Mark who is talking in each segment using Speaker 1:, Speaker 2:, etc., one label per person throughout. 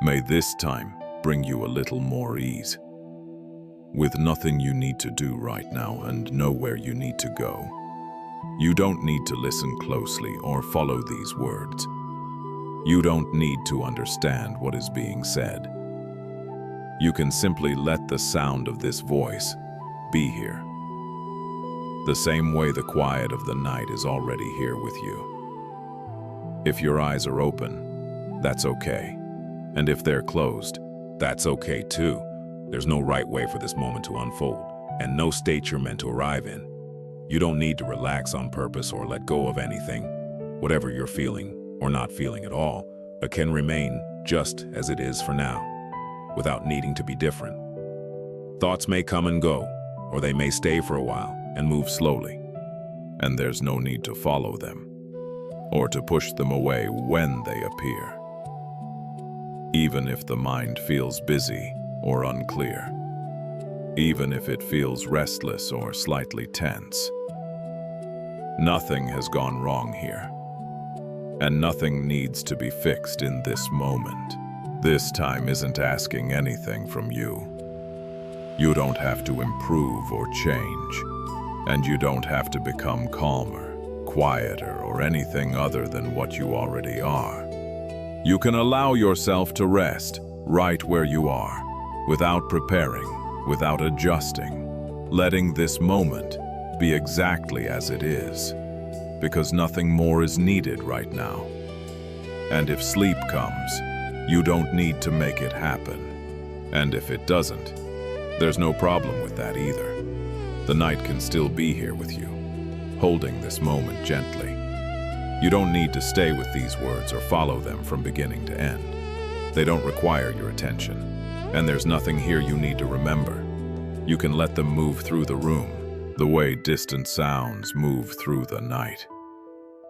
Speaker 1: May this time bring you a little more ease. With nothing you need to do right now and nowhere you need to go. You don't need to listen closely or follow these words. You don't need to understand what is being said. You can simply let the sound of this voice be here. The same way the quiet of the night is already here with you. If your eyes are open, that's okay. And if they're closed, that's okay too. There's no right way for this moment to unfold, and no state you're meant to arrive in. You don't need to relax on purpose or let go of anything. Whatever you're feeling, or not feeling at all, it can remain just as it is for now, without needing to be different. Thoughts may come and go, or they may stay for a while and move slowly. And there's no need to follow them, or to push them away when they appear. Even if the mind feels busy or unclear, even if it feels restless or slightly tense, nothing has gone wrong here, and nothing needs to be fixed in this moment. This time isn't asking anything from you. You don't have to improve or change, and you don't have to become calmer, quieter, or anything other than what you already are. You can allow yourself to rest right where you are, without preparing, without adjusting, letting this moment be exactly as it is, because nothing more is needed right now. And if sleep comes, you don't need to make it happen. And if it doesn't, there's no problem with that either. The night can still be here with you, holding this moment gently. You don't need to stay with these words or follow them from beginning to end. They don't require your attention, and there's nothing here you need to remember. You can let them move through the room, the way distant sounds move through the night.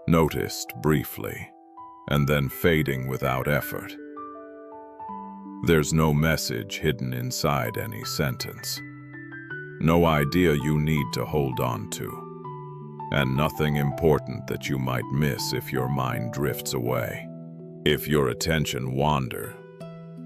Speaker 1: Noticed briefly, and then fading without effort. There's no message hidden inside any sentence. No idea you need to hold on to. And nothing important that you might miss if your mind drifts away. If your attention wanders,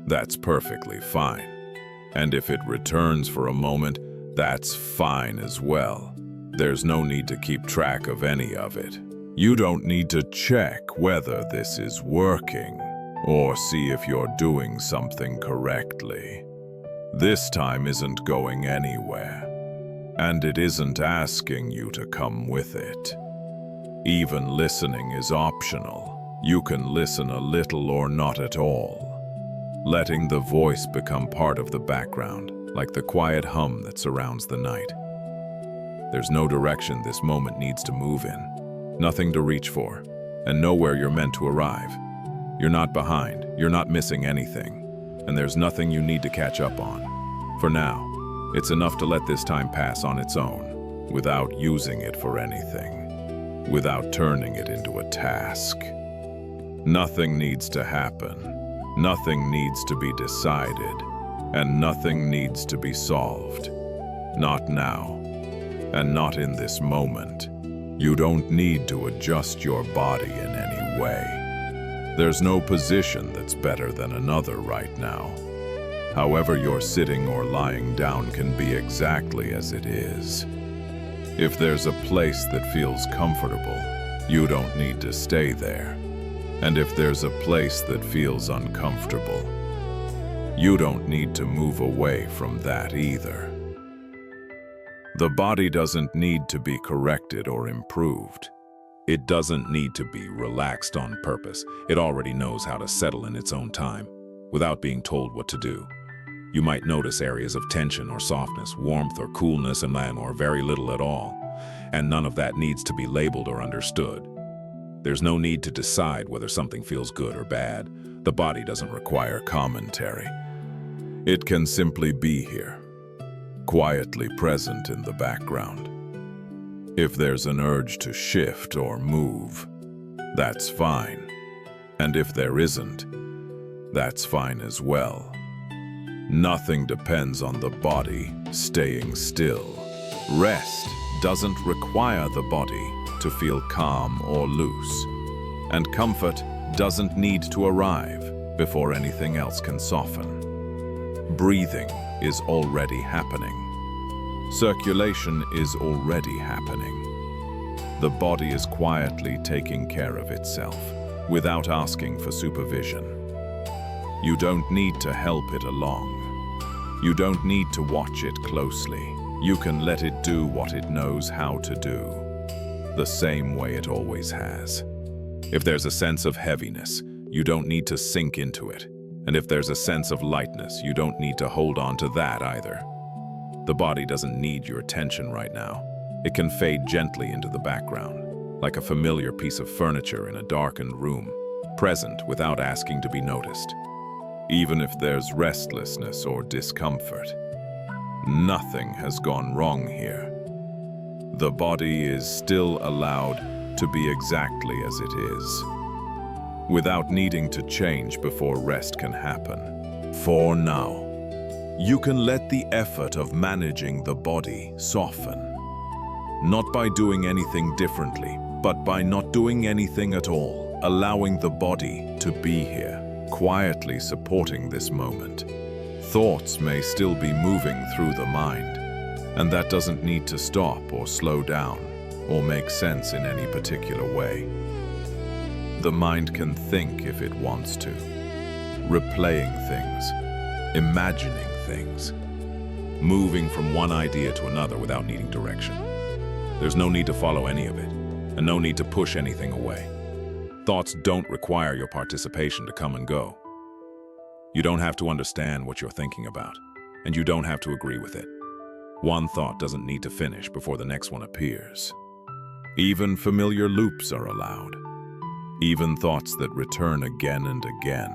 Speaker 1: that's perfectly fine. And if it returns for a moment, that's fine as well. There's no need to keep track of any of it. You don't need to check whether this is working or see if you're doing something correctly. This time isn't going anywhere. And it isn't asking you to come with it. Even listening is optional. You can listen a little or not at all, letting the voice become part of the background, like the quiet hum that surrounds the night. There's no direction this moment needs to move in, nothing to reach for, and nowhere you're meant to arrive. You're not behind, you're not missing anything, and there's nothing you need to catch up on. For now, it's enough to let this time pass on its own, without using it for anything, without turning it into a task. Nothing needs to happen, nothing needs to be decided, and nothing needs to be solved. Not now, and not in this moment. You don't need to adjust your body in any way. There's no position that's better than another right now. However you're sitting or lying down can be exactly as it is. If there's a place that feels comfortable, you don't need to stay there. And if there's a place that feels uncomfortable, you don't need to move away from that either. The body doesn't need to be corrected or improved. It doesn't need to be relaxed on purpose. It already knows how to settle in its own time, without being told what to do. You might notice areas of tension or softness, warmth or coolness, and then or very little at all. And none of that needs to be labeled or understood. There's no need to decide whether something feels good or bad. The body doesn't require commentary. It can simply be here, quietly present in the background. If there's an urge to shift or move, that's fine. And if there isn't, that's fine as well. Nothing depends on the body staying still. Rest doesn't require the body to feel calm or loose. And comfort doesn't need to arrive. before anything else can soften. Breathing is already happening. Circulation is already happening. The body is quietly taking care of itself, without asking for supervision. You don't need to help it along. You don't need to watch it closely. You can let it do what it knows how to do, the same way it always has. If there's a sense of heaviness, you don't need to sink into it. And if there's a sense of lightness, you don't need to hold on to that either. The body doesn't need your attention right now. It can fade gently into the background, like a familiar piece of furniture in a darkened room, present without asking to be noticed. Even if there's restlessness or discomfort, nothing has gone wrong here. The body is still allowed to be exactly as it is, without needing to change before rest can happen. For now, you can let the effort of managing the body soften, not by doing anything differently, but by not doing anything at all, allowing the body to be here, quietly supporting this moment. Thoughts may still be moving through the mind, and that doesn't need to stop or slow down or make sense in any particular way. The mind can think if it wants to, replaying things, imagining things, moving from one idea to another without needing direction. There's no need to follow any of it, and no need to push anything away. Thoughts don't require your participation to come and go. You don't have to understand what you're thinking about, and you don't have to agree with it. One thought doesn't need to finish before the next one appears. Even familiar loops are allowed, even thoughts that return again and again.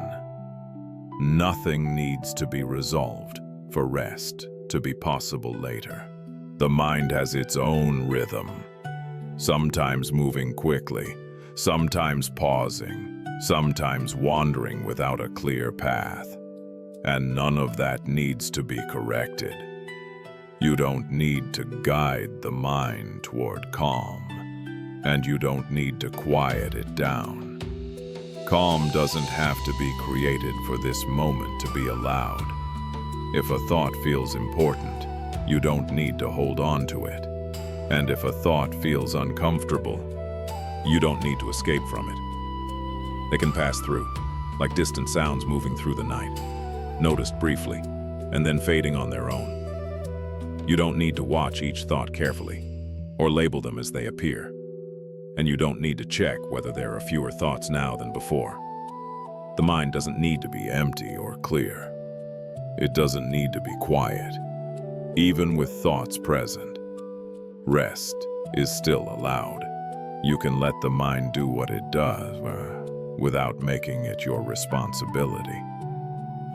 Speaker 1: Nothing needs to be resolved for rest to be possible later. The mind has its own rhythm, sometimes moving quickly, sometimes pausing, sometimes wandering without a clear path. And none of that needs to be corrected. You don't need to guide the mind toward calm, and you don't need to quiet it down. Calm doesn't have to be created for this moment to be allowed. If a thought feels important, you don't need to hold on to it. And if a thought feels uncomfortable, you don't need to escape from it. They can pass through, like distant sounds moving through the night, noticed briefly, and then fading on their own. You don't need to watch each thought carefully, or label them as they appear. And you don't need to check whether there are fewer thoughts now than before. The mind doesn't need to be empty or clear. It doesn't need to be quiet. Even with thoughts present, rest is still allowed. You can let the mind do what it does without making it your responsibility.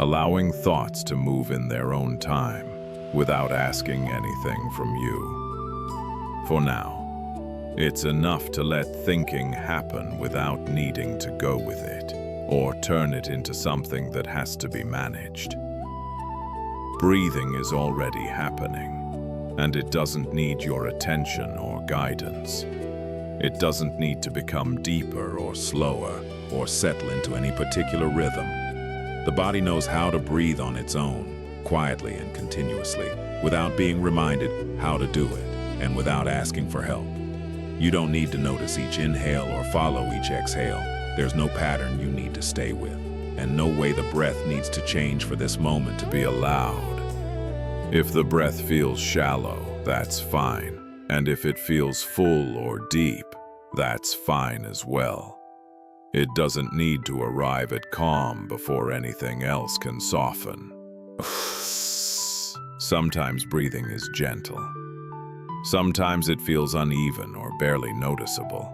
Speaker 1: Allowing thoughts to move in their own time without asking anything from you. For now, it's enough to let thinking happen without needing to go with it or turn it into something that has to be managed. Breathing is already happening, and it doesn't need your attention or guidance. It doesn't need to become deeper or slower or settle into any particular rhythm. The body knows how to breathe on its own, quietly and continuously, without being reminded how to do it, and without asking for help. You don't need to notice each inhale or follow each exhale. There's no pattern you need to stay with, and no way the breath needs to change for this moment to be allowed. If the breath feels shallow, that's fine. And if it feels full or deep, that's fine as well. It doesn't need to arrive at calm before anything else can soften. Sometimes breathing is gentle. Sometimes it feels uneven or barely noticeable.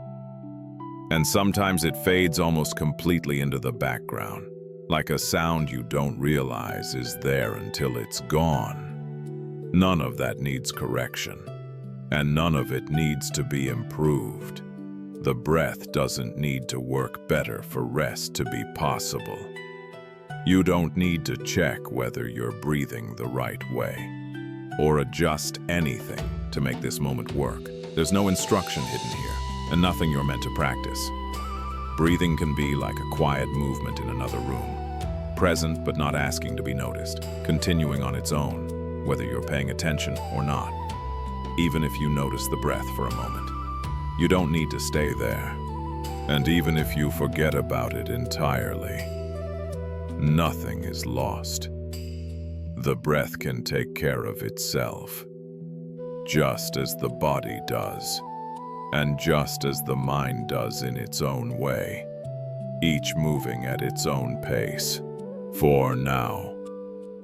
Speaker 1: And sometimes it fades almost completely into the background, like a sound you don't realize is there until it's gone. None of that needs correction, and none of it needs to be improved. The breath doesn't need to work better for rest to be possible. You don't need to check whether you're breathing the right way, or adjust anything to make this moment work. There's no instruction hidden here, and nothing you're meant to practice. Breathing can be like a quiet movement in another room, present but not asking to be noticed, continuing on its own, whether you're paying attention or not. Even if you notice the breath for a moment, you don't need to stay there. And even if you forget about it entirely, nothing is lost. The breath can take care of itself, just as the body does, and just as the mind does in its own way, each moving at its own pace. For now,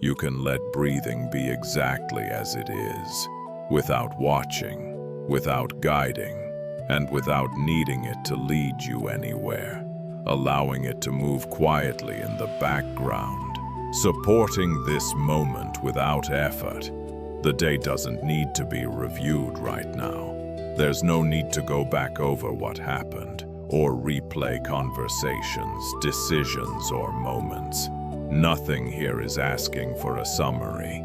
Speaker 1: you can let breathing be exactly as it is, without watching, without guiding, and without needing it to lead you anywhere, allowing it to move quietly in the background, supporting this moment without effort. The day doesn't need to be reviewed right now. There's no need to go back over what happened, or replay conversations, decisions, or moments. Nothing here is asking for a summary.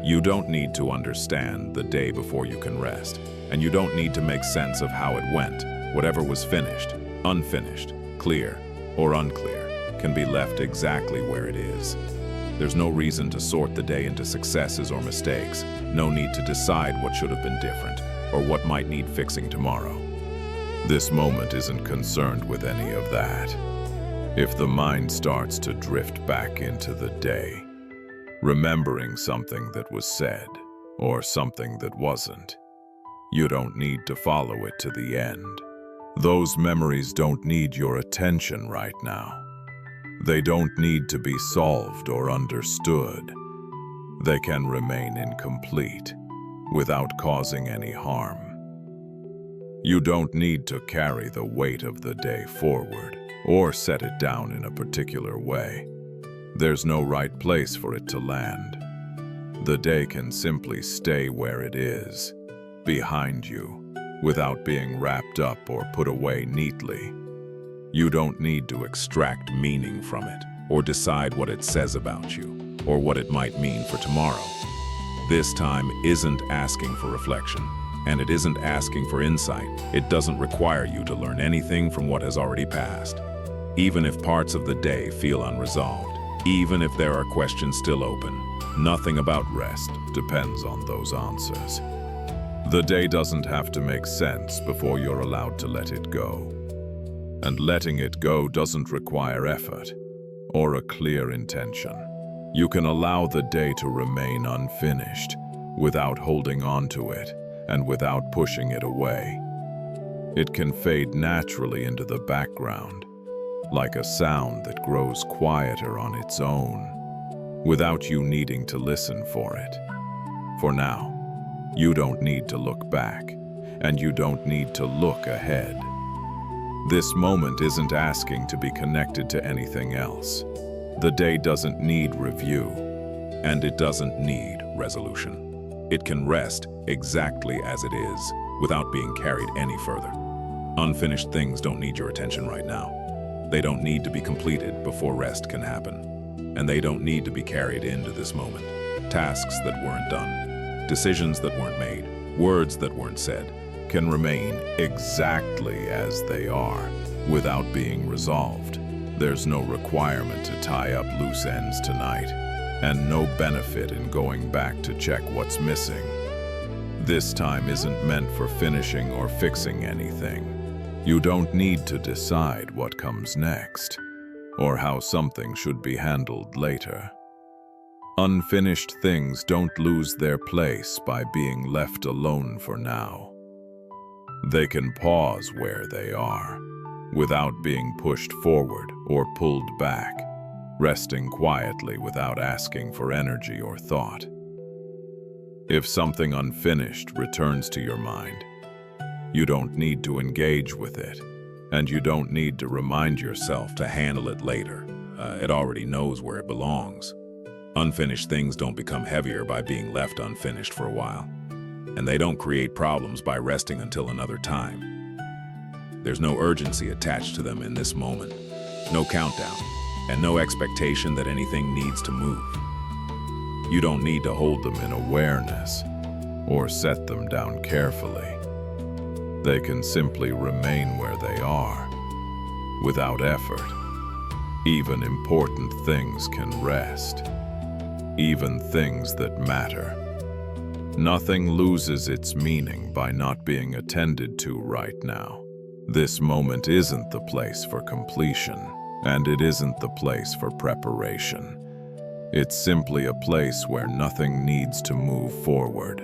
Speaker 1: You don't need to understand the day before you can rest, and you don't need to make sense of how it went. Whatever was finished, unfinished, clear, or unclear can be left exactly where it is. There's no reason to sort the day into successes or mistakes, no need to decide what should have been different, or what might need fixing tomorrow. This moment isn't concerned with any of that. If the mind starts to drift back into the day, remembering something that was said, or something that wasn't, you don't need to follow it to the end. Those memories don't need your attention right now. They don't need to be solved or understood. They can remain incomplete, without causing any harm. You don't need to carry the weight of the day forward, or set it down in a particular way. There's no right place for it to land. The day can simply stay where it is, behind you, without being wrapped up or put away neatly. You don't need to extract meaning from it, or decide what it says about you, or what it might mean for tomorrow. This time isn't asking for reflection, and it isn't asking for insight. It doesn't require you to learn anything from what has already passed. Even if parts of the day feel unresolved, even if there are questions still open, nothing about rest depends on those answers. The day doesn't have to make sense before you're allowed to let it go. And letting it go doesn't require effort or a clear intention. You can allow the day to remain unfinished without holding on to it and without pushing it away. It can fade naturally into the background, like a sound that grows quieter on its own, without you needing to listen for it. For now, you don't need to look back, and you don't need to look ahead. This moment isn't asking to be connected to anything else. The day doesn't need review, and it doesn't need resolution. It can rest exactly as it is, without being carried any further. Unfinished things don't need your attention right now. They don't need to be completed before rest can happen. And they don't need to be carried into this moment. Tasks that weren't done, decisions that weren't made, words that weren't said, can remain exactly as they are, without being resolved. There's no requirement to tie up loose ends tonight, and no benefit in going back to check what's missing. This time isn't meant for finishing or fixing anything. You don't need to decide what comes next, or how something should be handled later. Unfinished things don't lose their place by being left alone for now. They can pause where they are, without being pushed forward or pulled back, resting quietly without asking for energy or thought. If something unfinished returns to your mind, you don't need to engage with it, and you don't need to remind yourself to handle it later. It already knows where it belongs. Unfinished things don't become heavier by being left unfinished for a while, and they don't create problems by resting until another time. There's no urgency attached to them in this moment, no countdown, and no expectation that anything needs to move. You don't need to hold them in awareness or set them down carefully. They can simply remain where they are, without effort. Even important things can rest, even things that matter. Nothing loses its meaning by not being attended to right now. This moment isn't the place for completion, and it isn't the place for preparation. It's simply a place where nothing needs to move forward.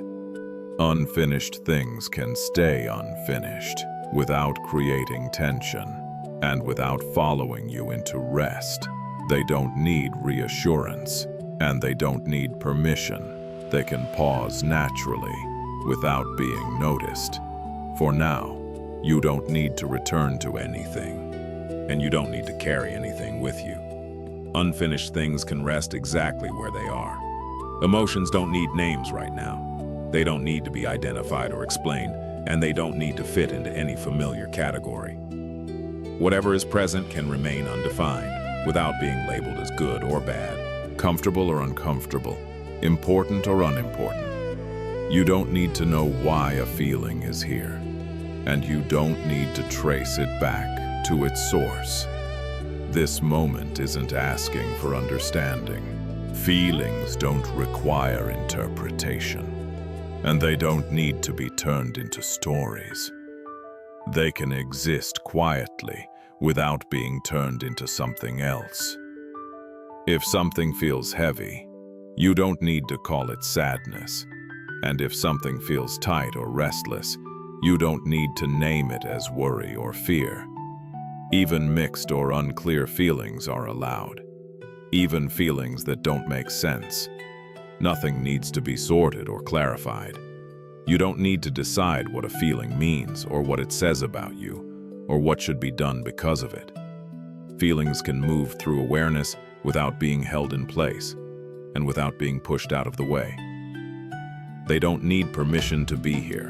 Speaker 1: Unfinished things can stay unfinished without creating tension and without following you into rest. They don't need reassurance, and they don't need permission. They can pause naturally without being noticed. For now, you don't need to return to anything, and you don't need to carry anything with you. Unfinished things can rest exactly where they are. Emotions don't need names right now. They don't need to be identified or explained, and they don't need to fit into any familiar category. Whatever is present can remain undefined, without being labeled as good or bad, comfortable or uncomfortable, important or unimportant. You don't need to know why a feeling is here, and you don't need to trace it back to its source. This moment isn't asking for understanding. Feelings don't require interpretation, and they don't need to be turned into stories. They can exist quietly without being turned into something else. If something feels heavy, you don't need to call it sadness. And if something feels tight or restless, you don't need to name it as worry or fear. Even mixed or unclear feelings are allowed. Even feelings that don't make sense. Nothing needs to be sorted or clarified. You don't need to decide what a feeling means or what it says about you, or what should be done because of it. Feelings can move through awareness without being held in place, and without being pushed out of the way. They don't need permission to be here,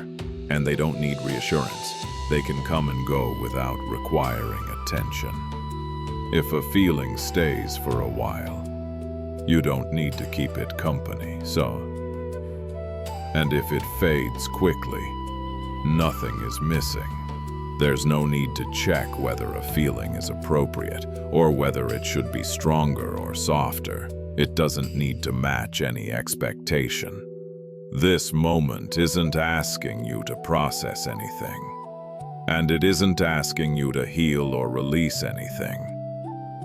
Speaker 1: and they don't need reassurance. They can come and go without requiring attention. If a feeling stays for a while, you don't need to keep it company, and if it fades quickly, nothing is missing. There's no need to check whether a feeling is appropriate or whether it should be stronger or softer. It doesn't need to match any expectation. This moment isn't asking you to process anything, and it isn't asking you to heal or release anything.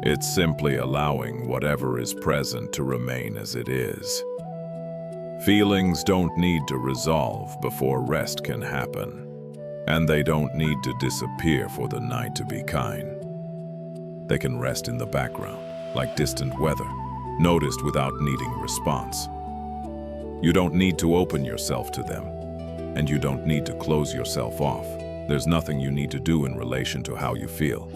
Speaker 1: It's simply allowing whatever is present to remain as it is. Feelings don't need to resolve before rest can happen, and they don't need to disappear for the night to be kind. They can rest in the background, like distant weather, noticed without needing response. You don't need to open yourself to them, and you don't need to close yourself off. There's nothing you need to do in relation to how you feel.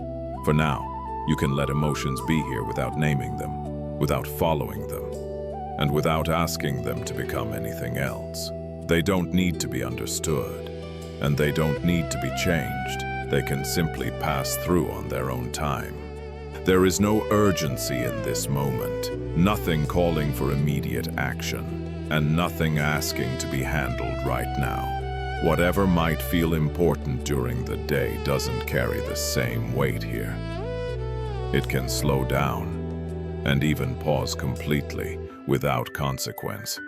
Speaker 1: For now, you can let emotions be here without naming them, without following them, and without asking them to become anything else. They don't need to be understood, and they don't need to be changed. They can simply pass through on their own time. There is no urgency in this moment, nothing calling for immediate action, and nothing asking to be handled right now. Whatever might feel important during the day doesn't carry the same weight here. It can slow down, and even pause completely without consequence.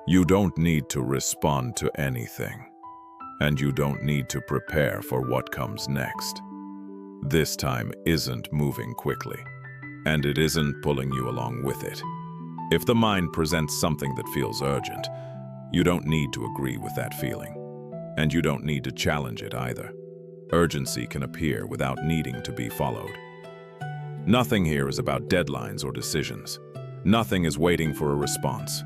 Speaker 1: You don't need to respond to anything, and you don't need to prepare for what comes next. This time isn't moving quickly, and it isn't pulling you along with it. If the mind presents something that feels urgent, you don't need to agree with that feeling, and you don't need to challenge it either. Urgency can appear without needing to be followed. Nothing here is about deadlines or decisions. Nothing is waiting for a response,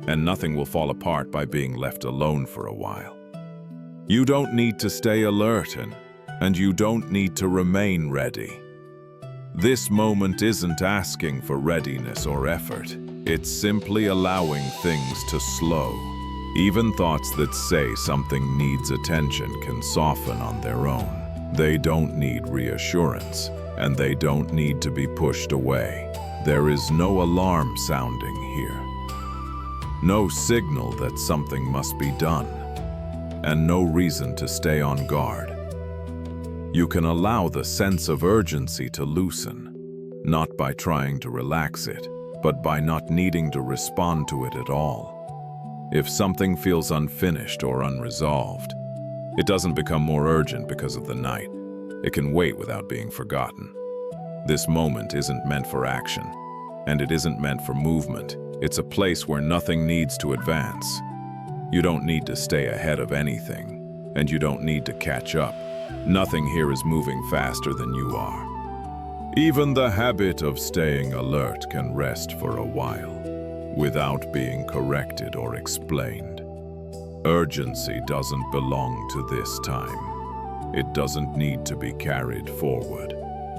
Speaker 1: and nothing will fall apart by being left alone for a while. You don't need to stay alert, and you don't need to remain ready. This moment isn't asking for readiness or effort. It's simply allowing things to slow. Even thoughts that say something needs attention can soften on their own. They don't need reassurance, and they don't need to be pushed away. There is no alarm sounding here. No signal that something must be done, and no reason to stay on guard. You can allow the sense of urgency to loosen, not by trying to relax it, but by not needing to respond to it at all. If something feels unfinished or unresolved, it doesn't become more urgent because of the night. It can wait without being forgotten. This moment isn't meant for action, and it isn't meant for movement. It's a place where nothing needs to advance. You don't need to stay ahead of anything, and you don't need to catch up. Nothing here is moving faster than you are. Even the habit of staying alert can rest for a while, without being corrected or explained. Urgency doesn't belong to this time. It doesn't need to be carried forward,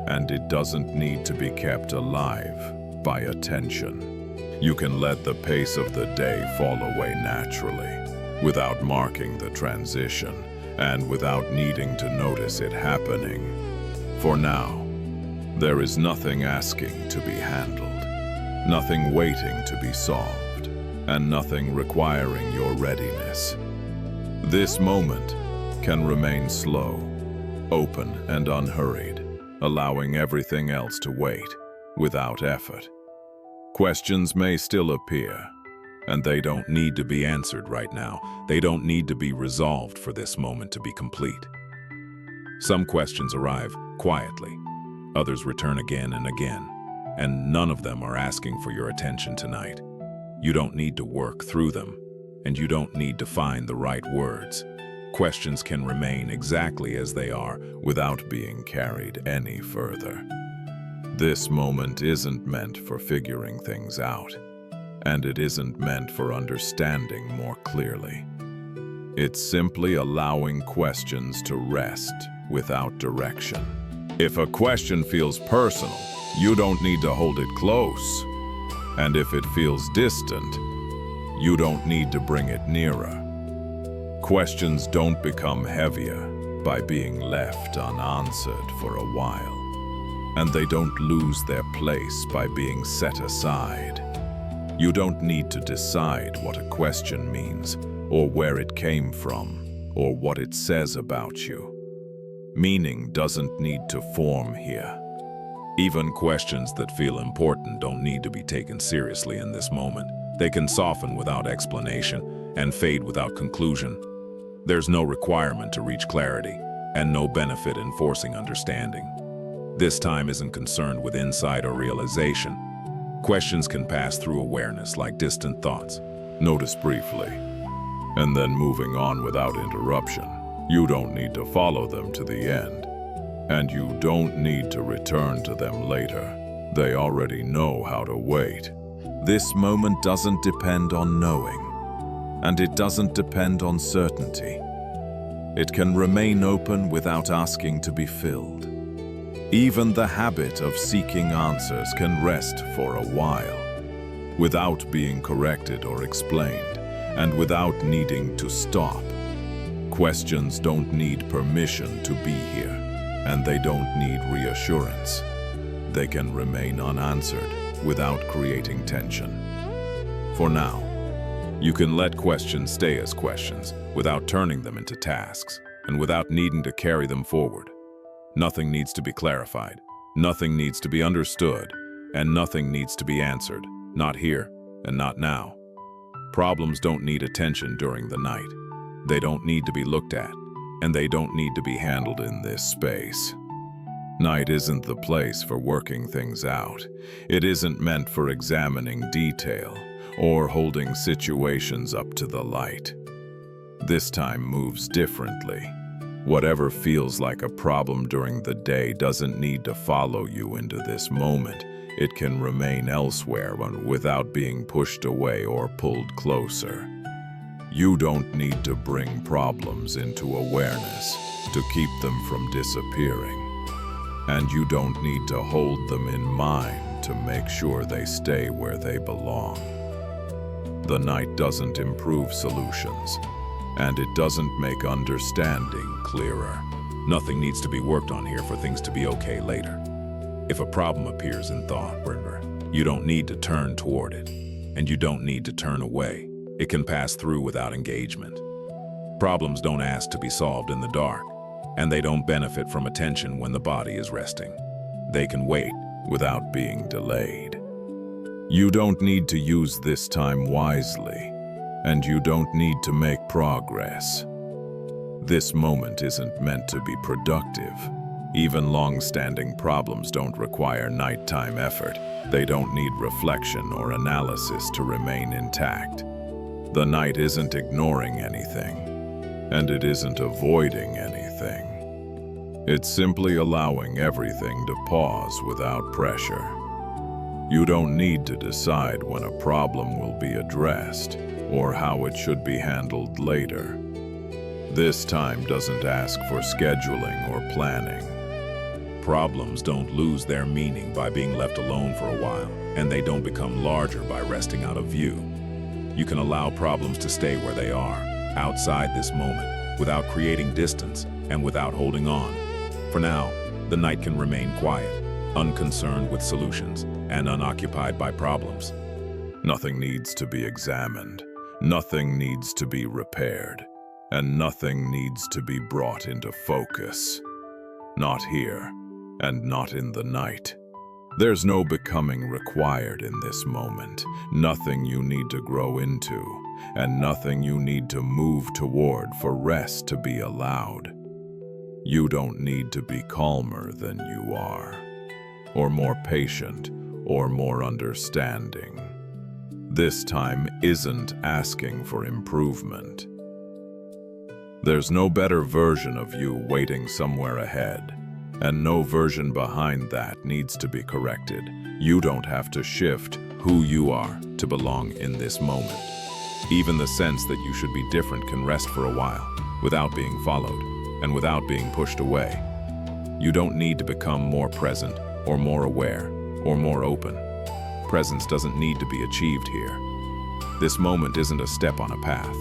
Speaker 1: and it doesn't need to be kept alive by attention. You can let the pace of the day fall away naturally, without marking the transition, and without needing to notice it happening. For now, there is nothing asking to be handled, nothing waiting to be solved, and nothing requiring your readiness. This moment can remain slow, open, and unhurried, allowing everything else to wait without effort. Questions may still appear, and they don't need to be answered right now. They don't need to be resolved for this moment to be complete. Some questions arrive quietly, others return again and again, and none of them are asking for your attention tonight. You don't need to work through them, and you don't need to find the right words. Questions can remain exactly as they are without being carried any further. This moment isn't meant for figuring things out, and it isn't meant for understanding more clearly. It's simply allowing questions to rest without direction. If a question feels personal, you don't need to hold it close. And if it feels distant, you don't need to bring it nearer. Questions don't become heavier by being left unanswered for a while, and they don't lose their place by being set aside. You don't need to decide what a question means, or where it came from, or what it says about you. Meaning doesn't need to form here. Even questions that feel important don't need to be taken seriously in this moment. They can soften without explanation and fade without conclusion. There's no requirement to reach clarity, and no benefit in forcing understanding. This time isn't concerned with insight or realization. Questions can pass through awareness like distant thoughts. Notice briefly, and then moving on without interruption. You don't need to follow them to the end, and you don't need to return to them later. They already know how to wait. This moment doesn't depend on knowing, and it doesn't depend on certainty. It can remain open without asking to be filled. Even the habit of seeking answers can rest for a while, without being corrected or explained, and without needing to stop. Questions don't need permission to be here, and they don't need reassurance. They can remain unanswered without creating tension. For now, you can let questions stay as questions without turning them into tasks, and without needing to carry them forward. Nothing needs to be clarified, nothing needs to be understood, and nothing needs to be answered, not here and not now. Problems don't need attention during the night. They don't need to be looked at, and they don't need to be handled in this space. Night isn't the place for working things out. It isn't meant for examining detail or holding situations up to the light. This time moves differently. Whatever feels like a problem during the day doesn't need to follow you into this moment. It can remain elsewhere without being pushed away or pulled closer. You don't need to bring problems into awareness to keep them from disappearing. And you don't need to hold them in mind to make sure they stay where they belong. The night doesn't improve solutions, and it doesn't make understanding clearer. Nothing needs to be worked on here for things to be okay later. If a problem appears in thought, you don't need to turn toward it, and you don't need to turn away. It can pass through without engagement. Problems don't ask to be solved in the dark, and they don't benefit from attention when the body is resting. They can wait without being delayed. You don't need to use this time wisely, and you don't need to make progress. This moment isn't meant to be productive. Even long-standing problems don't require nighttime effort. They don't need reflection or analysis to remain intact. The night isn't ignoring anything, and it isn't avoiding anything. It's simply allowing everything to pause without pressure. You don't need to decide when a problem will be addressed or how it should be handled later. This time doesn't ask for scheduling or planning.
Speaker 2: Problems don't lose their meaning by being left alone for a while, and they don't become larger by resting out of view. You can allow problems to stay where they are, outside this moment, without creating distance and without holding on. For now, the night can remain quiet, unconcerned with solutions, and unoccupied by problems.
Speaker 1: Nothing needs to be examined, nothing needs to be repaired, and nothing needs to be brought into focus. Not here, and not in the night. There's no becoming required in this moment, nothing you need to grow into, and nothing you need to move toward for rest to be allowed. You don't need to be calmer than you are, or more patient, or more understanding. This time isn't asking for improvement. There's no better version of you waiting somewhere ahead, and no version behind that needs to be corrected. You don't have to shift who you are to belong in this moment. Even the sense that you should be different can rest for a while, without being followed, and without being pushed away. You don't need to become more present, or more aware, or more open. Presence doesn't need to be achieved here. This moment isn't a step on a path,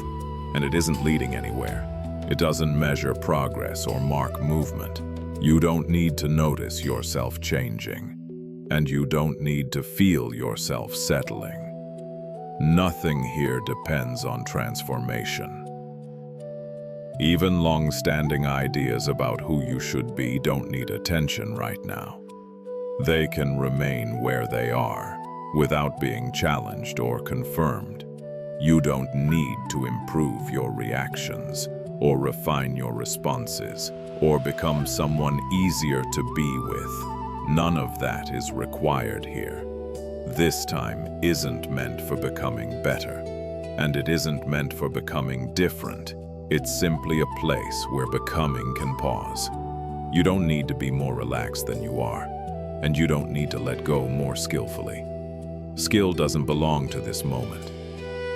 Speaker 1: and it isn't leading anywhere. It doesn't measure progress or mark movement. You don't need to notice yourself changing, and you don't need to feel yourself settling. Nothing here depends on transformation. Even long-standing ideas about who you should be don't need attention right now. They can remain where they are, without being challenged or confirmed. You don't need to improve your reactions, or refine your responses, or become someone easier to be with. None of that is required here. This time isn't meant for becoming better, and it isn't meant for becoming different. It's simply a place where becoming can pause. You don't need to be more relaxed than you are, and you don't need to let go more skillfully. Skill doesn't belong to this moment.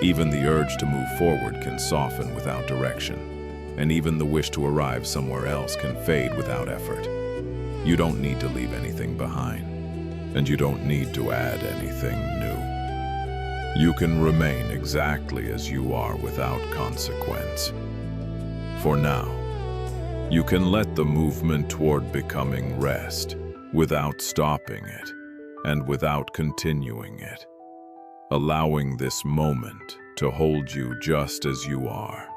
Speaker 1: Even the urge to move forward can soften without direction, and even the wish to arrive somewhere else can fade without effort. You don't need to leave anything behind, and you don't need to add anything new. You can remain exactly as you are without consequence. For now, you can let the movement toward becoming rest without stopping it and without continuing it, allowing this moment to hold you just as you are.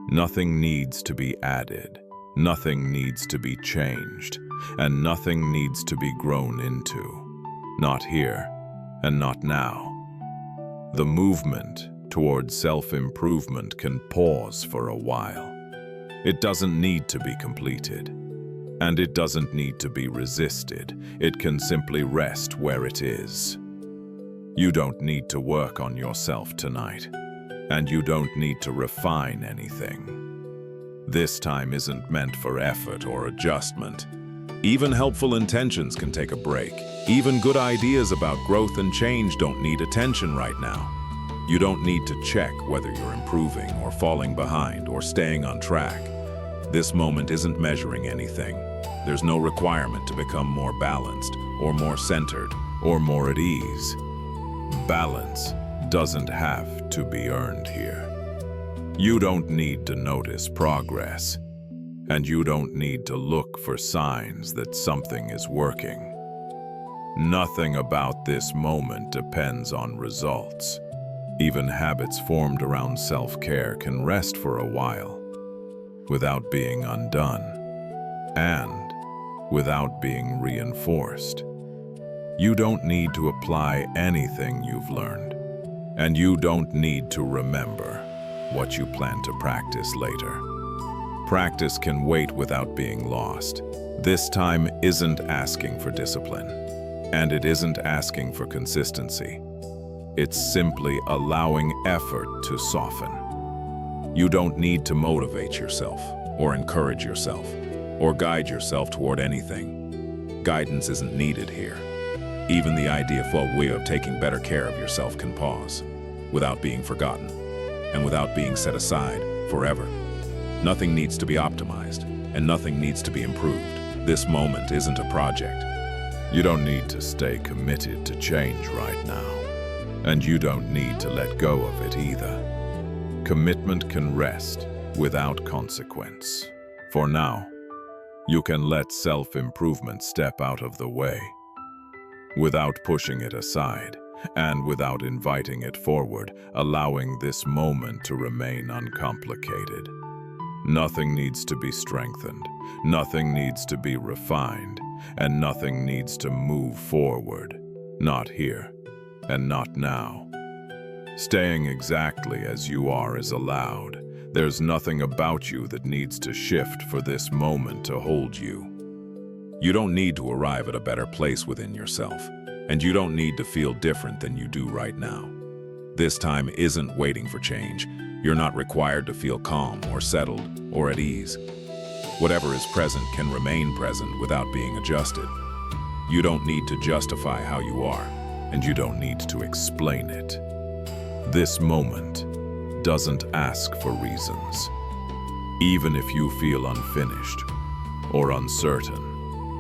Speaker 1: Nothing needs to be added, nothing needs to be changed, and nothing needs to be grown into. Not here, and not now. The movement toward self-improvement can pause for a while. It doesn't need to be completed, and it doesn't need to be resisted. It can simply rest where it is. You don't need to work on yourself tonight, and you don't need to refine anything. This time isn't meant for effort or adjustment. Even helpful intentions can take a break. Even good ideas about growth and change don't need attention right now. You don't need to check whether you're improving or falling behind or staying on track. This moment isn't measuring anything. There's no requirement to become more balanced or more centered or more at ease. Balance doesn't have to be earned here. You don't need to notice progress, and you don't need to look for signs that something is working. Nothing about this moment depends on results. Even habits formed around self-care can rest for a while, without being undone, and without being reinforced. You don't need to apply anything you've learned, and you don't need to remember what you plan to practice later. Practice can wait without being lost. This time isn't asking for discipline, and it isn't asking for consistency. It's simply allowing effort to soften. You don't need to motivate yourself, or encourage yourself, or guide yourself toward anything. Guidance isn't needed here. Even the idea-full way of taking better care of yourself can pause, without being forgotten, and without being set aside forever. Nothing needs to be optimized, and nothing needs to be improved. This moment isn't a project. You don't need to stay committed to change right now, and you don't need to let go of it either. Commitment can rest without consequence. For now, you can let self-improvement step out of the way, without pushing it aside, and without inviting it forward, allowing this moment to remain uncomplicated. Nothing needs to be strengthened, nothing needs to be refined, and nothing needs to move forward. Not here, and not now. Staying exactly as you are is allowed. There's nothing about you that needs to shift for this moment to hold you.
Speaker 2: You don't need to arrive at a better place within yourself, and you don't need to feel different than you do right now. This time isn't waiting for change. You're not required to feel calm or settled or at ease. Whatever is present can remain present without being adjusted. You don't need to justify how you are,
Speaker 1: and you don't need to explain it. This moment doesn't ask for reasons. Even if you feel unfinished, or uncertain,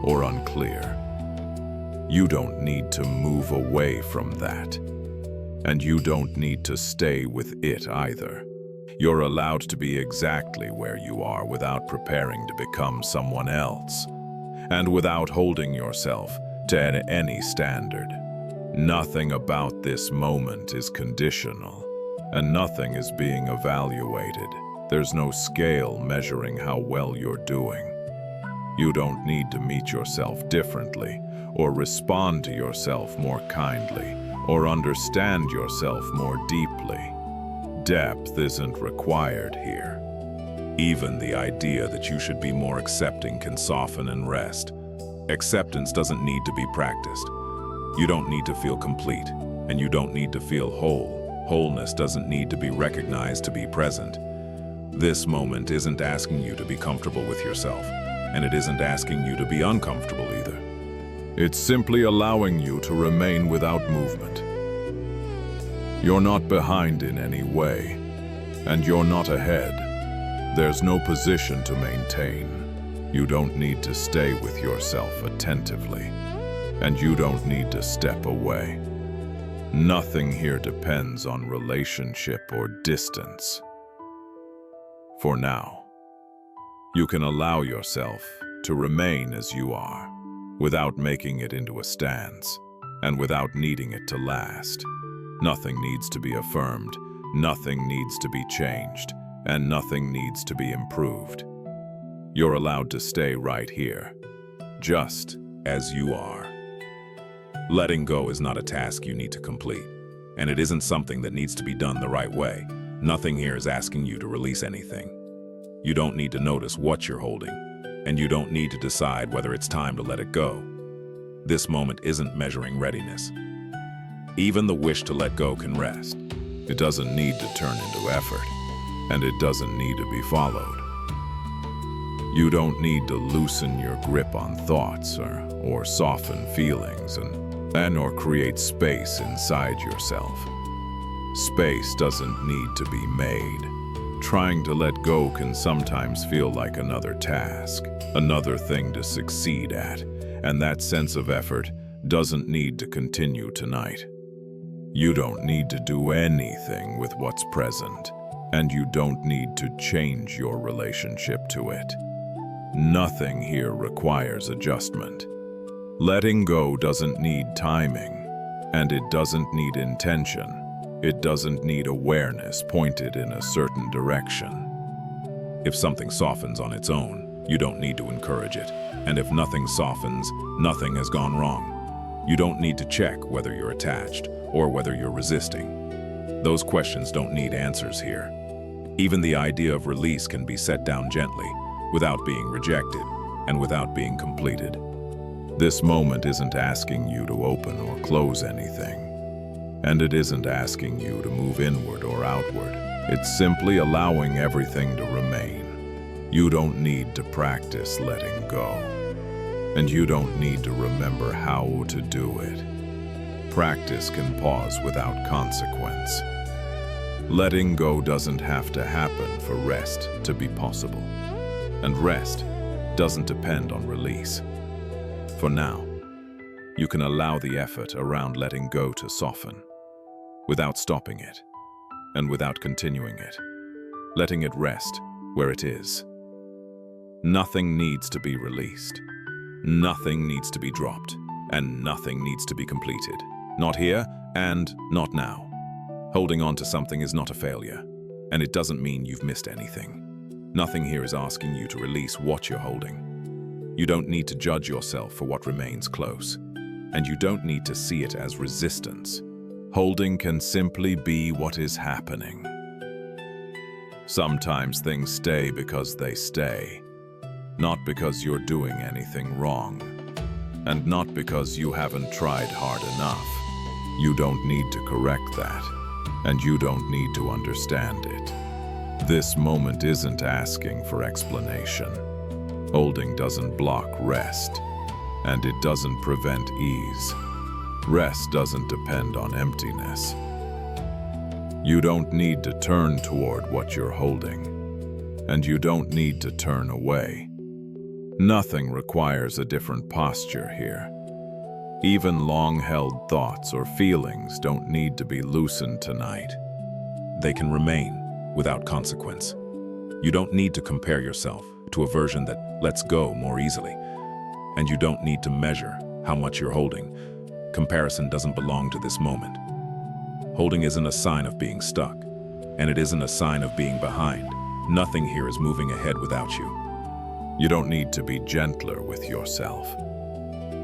Speaker 1: or unclear, you don't need to move away from that. And you don't need to stay with it either. You're allowed to be exactly where you are without preparing to become someone else, and without holding yourself to any standard. Nothing about this moment is conditional, and nothing is being evaluated. There's no scale measuring how well you're doing. You don't need to meet yourself differently, or respond to yourself more kindly, or understand yourself more deeply. Depth isn't required here.
Speaker 2: Even the idea that you should be more accepting can soften and rest. Acceptance doesn't need to be practiced. You don't need to feel complete, and you don't need to feel whole. Wholeness doesn't need to be recognized to be present. This moment isn't asking you to be comfortable with yourself, and it isn't asking you to be uncomfortable either.
Speaker 1: It's simply allowing you to remain without movement. You're not behind in any way, and you're not ahead. There's no position to maintain. You don't need to stay with yourself attentively, and you don't need to step away. Nothing here depends on relationship or distance. For now, you can allow yourself to remain as you are, without making it into a stance, and without needing it to last. Nothing needs to be affirmed, nothing needs to be changed, and nothing needs to be improved. You're allowed to stay right here, just
Speaker 2: as you are. Letting go is not a task you need to complete, and it isn't something that needs to be done the right way. Nothing here is asking you to release anything. You don't need to notice what you're holding, and you don't need to decide whether it's time to let it go. This moment isn't measuring readiness. Even the wish to let go can rest.
Speaker 1: It doesn't need to turn into effort, and it doesn't need to be followed. You don't need to loosen your grip on thoughts or soften feelings or create space inside yourself. Space doesn't need to be made. Trying to let go can sometimes feel like another task, another thing to succeed at, and that sense of effort doesn't need to continue tonight. You don't need to do anything with what's present, and you don't need to change your relationship to it. Nothing here requires adjustment. Letting go doesn't need timing, and it doesn't need intention. It doesn't need awareness pointed in a certain direction. If something softens on its own, you don't need to encourage it. And if nothing softens, nothing has gone wrong.
Speaker 2: You don't need to check whether you're attached or whether you're resisting. Those questions don't need answers here. Even the idea of release can be set down gently, without being rejected and without being completed.
Speaker 1: This moment isn't asking you to open or close anything. And it isn't asking you to move inward or outward. It's simply allowing everything to remain. You don't need to practice letting go. And you don't need to remember how to do it. Practice can pause without consequence. Letting go doesn't have to happen for rest to be possible. And rest doesn't depend on release. For now, you can allow the effort around letting go to soften, without stopping it, and without continuing it, letting it rest where it is. Nothing needs to be released. Nothing needs to be dropped, and nothing needs to be completed. Not here, and not now. Holding on to something is not a failure, and it doesn't mean you've missed anything. Nothing here is asking you to release what you're holding. You don't need to judge yourself for what remains close, and you don't need to see it as resistance. Holding can simply be what is happening. Sometimes things stay because they stay, not because you're doing anything wrong, and not because you haven't tried hard enough. You don't need to correct that, and you don't need to understand it. This moment isn't asking for explanation. Holding doesn't block rest, and it doesn't prevent ease. Rest doesn't depend on emptiness. You don't need to turn toward what you're holding, and you don't need to turn away. Nothing requires a different posture here. Even long-held thoughts or feelings don't need to be loosened tonight.
Speaker 2: They can remain without consequence. You don't need to compare yourself to a version that lets go more easily, and you don't need to measure how much you're holding. Comparison doesn't belong to this moment. Holding isn't a sign of being stuck, and it isn't a sign of being behind. Nothing here is moving ahead without you.
Speaker 1: You don't need to be gentler with yourself,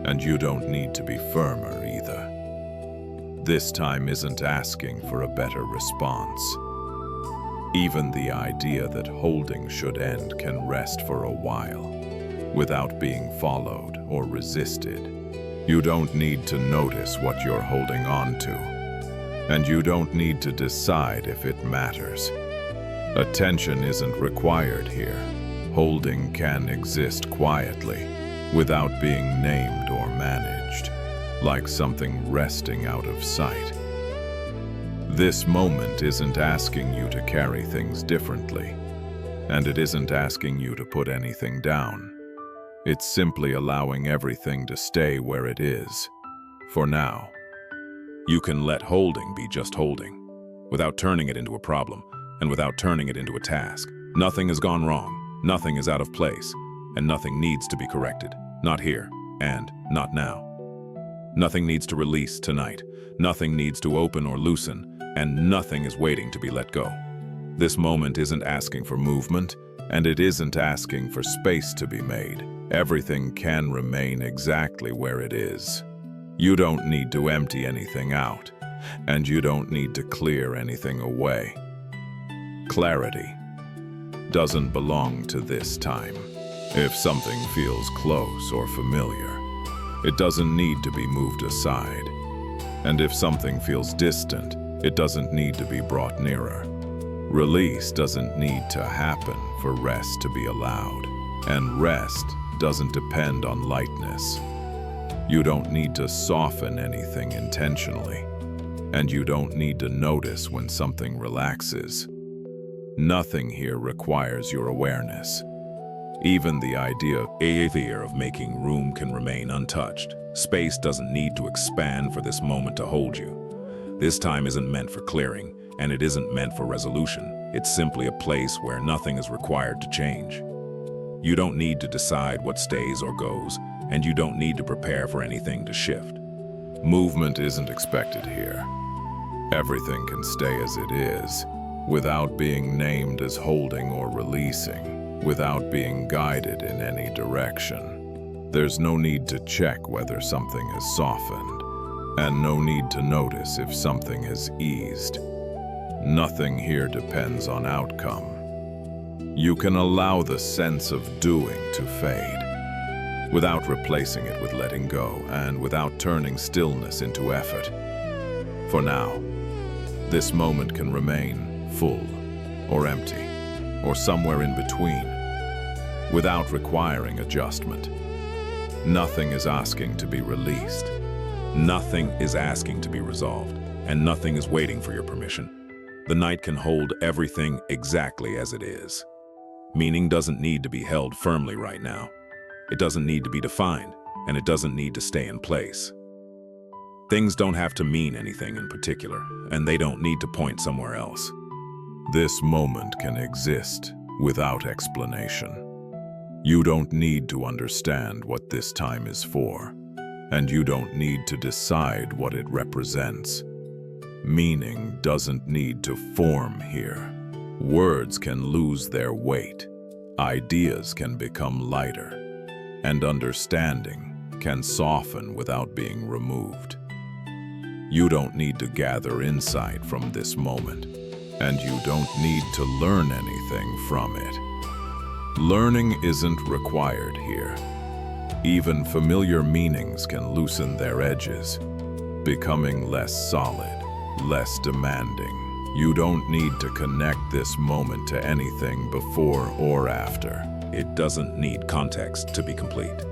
Speaker 1: and you don't need to be firmer either. This time isn't asking for a better response. Even the idea that holding should end can rest for a while, without being followed or resisted. You don't need to notice what you're holding on to, and you don't need to decide if it matters. Attention isn't required here. Holding can exist quietly, without being named or managed, like something resting out of sight. This moment isn't asking you to carry things differently, and it isn't asking you to put anything down. It's simply allowing everything to stay where it is, for now.
Speaker 2: You can let holding be just holding, without turning it into a problem, and without turning it into a task. Nothing has gone wrong, nothing is out of place, and nothing needs to be corrected. Not here, and not now. Nothing needs to release tonight. Nothing needs to open or loosen, and nothing is waiting to be let go. This moment isn't asking for movement, and it isn't asking for space to be made. Everything can remain exactly where it is. You don't need to empty anything out, and you don't need to clear anything away. Clarity doesn't belong to this time. If something feels close or familiar, it doesn't need to be moved aside. And if something feels distant, it doesn't need to be brought nearer. Release doesn't need to happen for rest to be allowed, and rest doesn't depend on lightness. You don't need to soften anything intentionally, and you don't need to notice when something relaxes. Nothing here requires your awareness. Even the idea of making room can remain untouched. Space doesn't need to expand for this moment to hold you. This time isn't meant for clearing, and it isn't meant for resolution. It's simply a place where nothing is required to change. You don't need to decide what stays or goes, and you don't need to prepare for anything to shift.
Speaker 1: Movement isn't expected here. Everything can stay as it is, without being named as holding or releasing, without being guided in any direction. There's no need to check whether something has softened, and no need to notice if something has eased. Nothing here depends on outcome. You can allow the sense of doing to fade, without replacing it with letting go, and without turning stillness into effort. For now, this moment can remain full, or empty, or somewhere in between, without requiring adjustment. Nothing is asking to be released.
Speaker 2: Nothing is asking to be resolved, and nothing is waiting for your permission. The night can hold everything exactly as it is. Meaning doesn't need to be held firmly right now. It doesn't need to be defined, and it doesn't need to stay in place. Things don't have to mean anything in particular, and they don't need to point somewhere else.
Speaker 1: This moment can exist without explanation. You don't need to understand what this time is for, and you don't need to decide what it represents. Meaning doesn't need to form here. Words can lose their weight, ideas can become lighter, and understanding can soften without being removed. You don't need to gather insight from this moment, and you don't need to learn anything from it. Learning isn't required here. Even familiar meanings can loosen their edges, becoming less solid, less demanding. You don't need to connect this moment to anything before or after.
Speaker 2: It doesn't need context to be complete.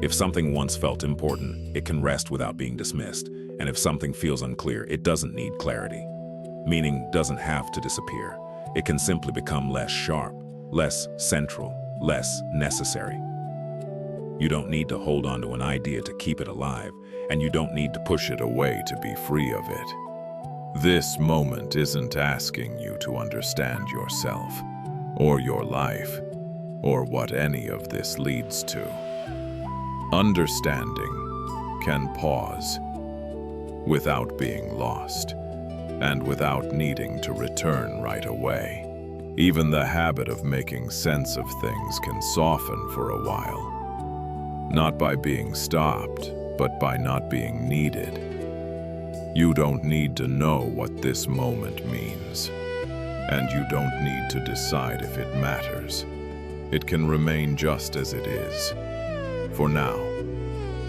Speaker 2: If something once felt important, it can rest without being dismissed. And if something feels unclear, it doesn't need clarity. Meaning doesn't have to disappear. It can simply become less sharp, less central, less necessary. You don't need to hold on to an idea to keep it alive, and you don't need to
Speaker 1: push it away to be free of it. This moment isn't asking you to understand yourself, or your life, or what any of this leads to. Understanding can pause without being lost, and without needing to return right away. Even the habit of making sense of things can soften for a while, not by being stopped, but by not being needed. You don't need to know what this moment means, and you don't need to decide if it matters. It can remain just as it is. For now,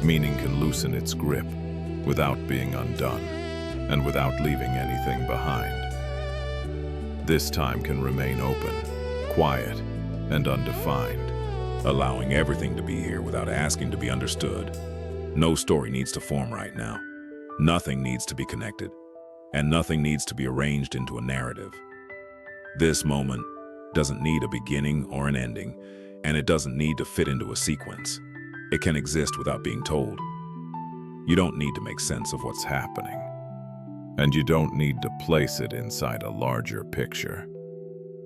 Speaker 1: meaning can loosen its grip without being undone, and without leaving anything behind. This time can remain open, quiet, and undefined,
Speaker 2: allowing everything to be here without asking to be understood. No story needs to form right now. Nothing needs to be connected, and nothing needs to be arranged into a narrative. This moment doesn't need a beginning or an ending, and it doesn't need to fit into a sequence. It can exist without being told. You don't need to make sense of what's happening,
Speaker 1: and you don't need to place it inside a larger picture.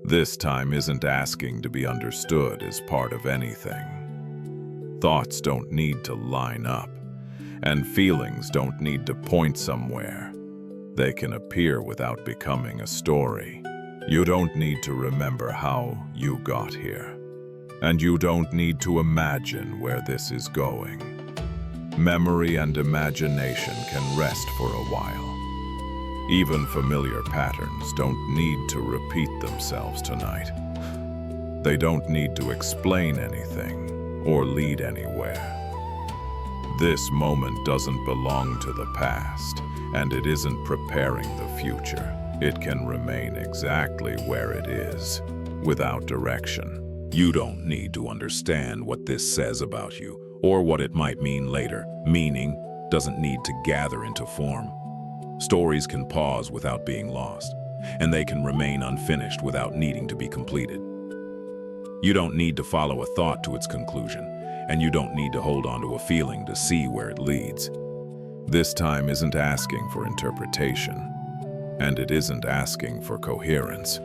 Speaker 1: This time isn't asking to be understood as part of anything. Thoughts don't need to line up, and feelings don't need to point somewhere. They can appear without becoming a story. You don't need to remember how you got here, and you don't need to imagine where this is going. Memory and imagination can rest for a while. Even familiar patterns don't need to repeat themselves tonight. They don't need to explain anything or lead anywhere. This moment doesn't belong to the past, and it isn't preparing the future. It can remain exactly where it is, without direction.
Speaker 2: You don't need to understand what this says about you, or what it might mean later. Meaning doesn't need to gather into form. Stories can pause without being lost, and they can remain unfinished without needing to be completed. You don't need to follow a thought to its conclusion, and you don't need to hold on to a feeling to see where it leads.
Speaker 1: This time isn't asking for interpretation, and it isn't asking for coherence.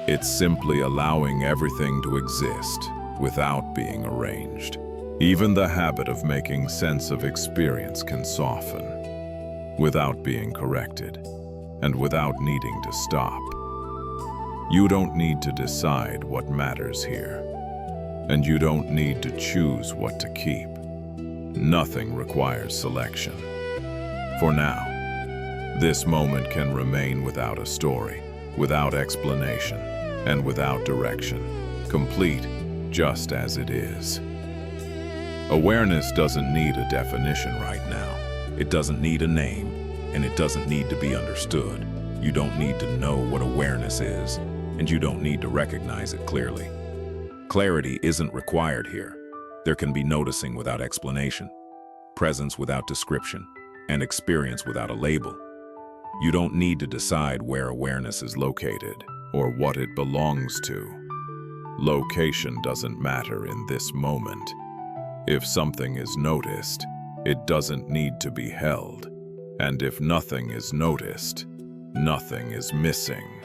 Speaker 1: It's simply allowing everything to exist without being arranged. Even the habit of making sense of experience can soften, without being corrected, and without needing to stop. You don't need to decide what matters here. and you don't need to choose what to keep. Nothing requires selection. For now, this moment can remain without a story, without explanation, and without direction, complete just as it is. Awareness doesn't need a definition right now.
Speaker 2: It doesn't need a name, and it doesn't need to be understood. You don't need to know what awareness is, and you don't need to recognize it clearly. Clarity isn't required here. There can be noticing without explanation, presence without description, and experience without a label. You don't need to decide where awareness is located or what it belongs to. Location doesn't matter in this moment. If something is noticed, it doesn't need to be held. And if nothing is noticed, nothing is missing.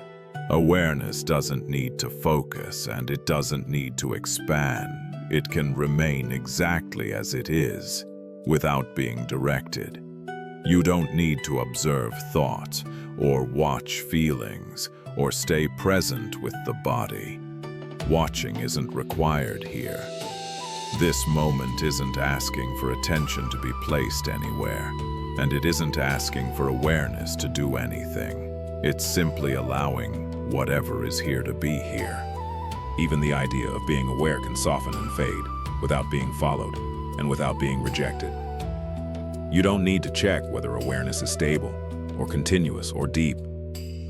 Speaker 2: Awareness doesn't need to focus, and it doesn't need to expand. It can remain exactly as it is, without being directed. You don't need to observe thoughts, or watch feelings, or stay present with the body. Watching isn't required here. This moment isn't asking for attention to be placed anywhere, and it isn't asking for awareness to do anything. It's simply allowing whatever is here to be here. Even the idea of being aware can soften and fade, without being followed, and without being rejected. You don't need to check whether awareness is stable, or continuous, or deep.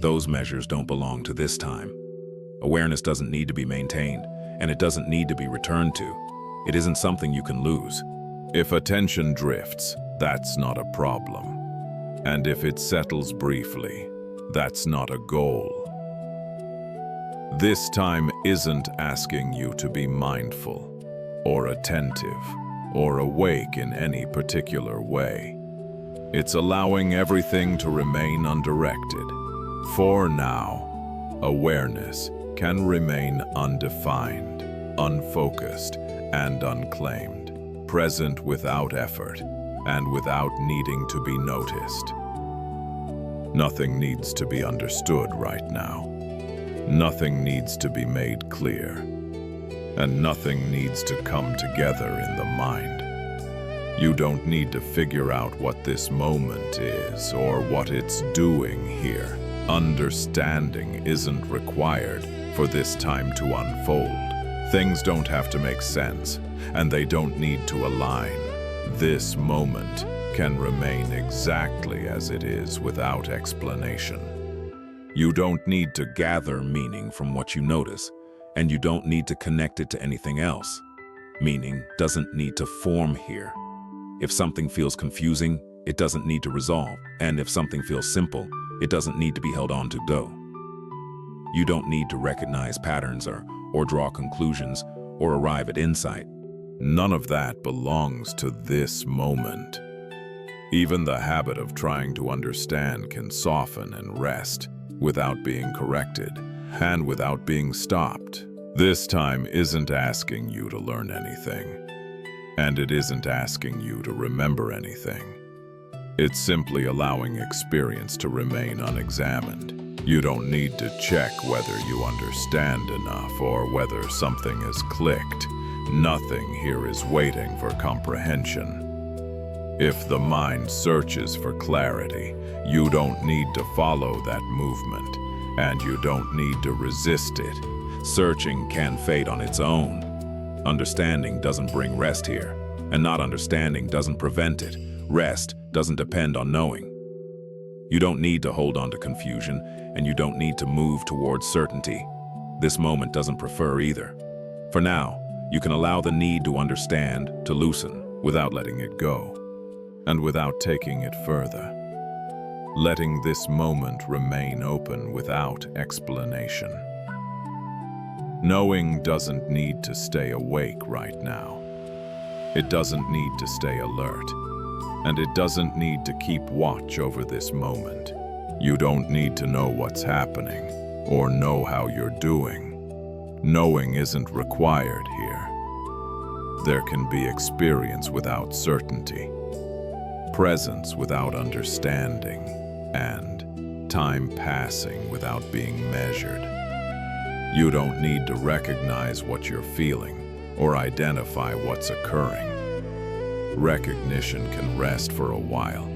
Speaker 2: Those measures don't belong to this time. Awareness doesn't need to be maintained, and it doesn't need to be returned to. It isn't something you can lose.
Speaker 1: If attention drifts, that's not a problem. And if it settles briefly, that's not a goal. This time isn't asking you to be mindful, or attentive, or awake in any particular way. It's allowing everything to remain undirected. For now, awareness can remain undefined, unfocused, and unclaimed, present without effort, and without needing to be noticed. Nothing needs to be understood right now. Nothing needs to be made clear, and nothing needs to come together in the mind. You don't need to figure out what this moment is or what it's doing here. Understanding isn't required for this time to unfold. Things don't have to make sense, and they don't need to align. This moment can remain exactly as it is without explanation.
Speaker 2: You don't need to gather meaning from what you notice, and you don't need to connect it to anything else. Meaning doesn't need to form here. If something feels confusing, it doesn't need to resolve, and if something feels simple, it doesn't need to be held on to go. You don't need to recognize patterns or draw conclusions or arrive at insight.
Speaker 1: None of that belongs to this moment. Even the habit of trying to understand can soften and rest without being corrected and without being stopped. This time isn't asking you to learn anything, and it isn't asking you to remember anything. It's simply allowing experience to remain unexamined. You don't need to check whether you understand enough or whether something has clicked. Nothing here is waiting for comprehension. If the mind searches for clarity, you don't need to follow that movement, and you don't need to resist it.
Speaker 2: Searching can fade on its own. Understanding doesn't bring rest here, and not understanding doesn't prevent it. Rest doesn't depend on knowing. You don't need to hold on to confusion, and you don't need to move towards certainty. This moment doesn't prefer either. For now, you can allow the need to understand to loosen without letting it go, and without taking it further. Letting this moment remain open without explanation. Knowing doesn't need to stay awake right now. It doesn't need to stay alert, and it doesn't need to keep watch over this moment. You don't need to know what's happening or know how you're doing. Knowing isn't required here. There can be experience without certainty, presence without understanding, and time passing without being measured. You don't need to recognize what you're feeling
Speaker 1: or identify what's occurring. Recognition can rest for a while.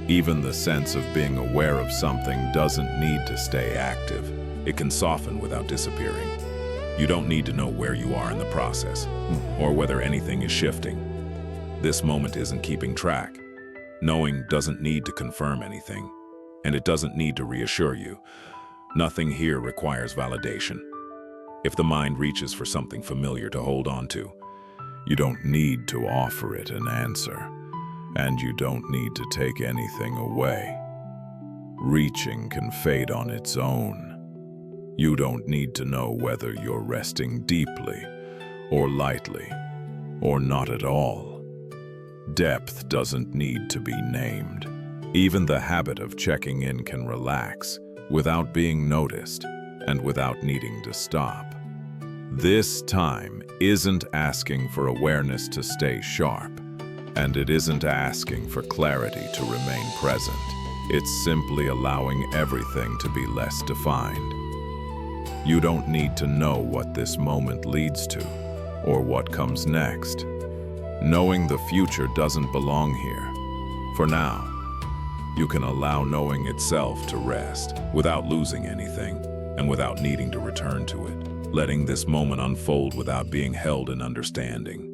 Speaker 1: Even the sense of being aware of something doesn't need to stay active.
Speaker 2: It can soften without disappearing. You don't need to know where you are in the process, or whether anything is shifting. This moment isn't keeping track. Knowing doesn't need to confirm anything, and it doesn't need to reassure you. Nothing here requires validation. If the mind reaches for something familiar to hold on to,
Speaker 1: you don't need to offer it an answer, and you don't need to take anything away. Reaching can fade on its own. You don't need to know whether you're resting deeply, or lightly, or not at all. Depth doesn't need to be named. Even the habit of checking in can relax without being noticed and without needing to stop. This time isn't asking for awareness to stay sharp, and it isn't asking for clarity to remain present. It's simply allowing everything to be less defined. You don't need to know what this moment leads to, or what comes next. Knowing the future doesn't belong here. For now, you can allow knowing itself to rest without losing anything and without needing to return to it, letting this moment unfold without being held in understanding.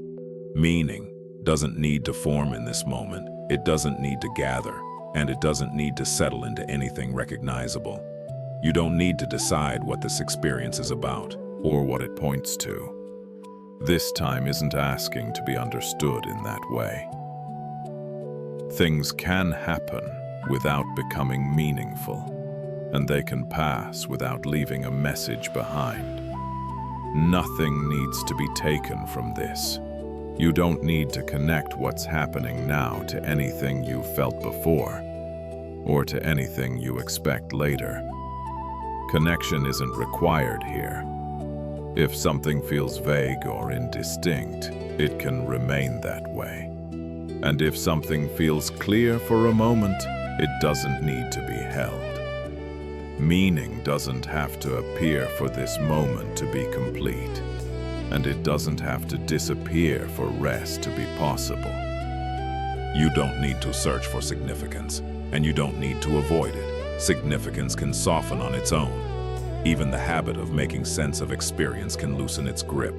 Speaker 1: Meaning doesn't need to form in this moment. It doesn't need to gather, and it doesn't need to settle into anything recognizable. You don't need to decide what this experience is about or what it points to. This time isn't asking to be understood in that way. Things can happen without becoming meaningful, and they can pass without leaving a message behind. Nothing needs to be taken from this. You don't need to connect what's happening now to anything you felt before, or to anything you expect later. Connection isn't required here. If something feels vague or indistinct, it can remain that way. And if something feels clear for a moment, it doesn't need to be held. Meaning doesn't have to appear for this moment to be complete, and it doesn't have to disappear for rest to be possible.
Speaker 2: You don't need to search for significance, and you don't need to avoid it. Significance can soften on its own. Even the habit of making sense of experience can loosen its grip,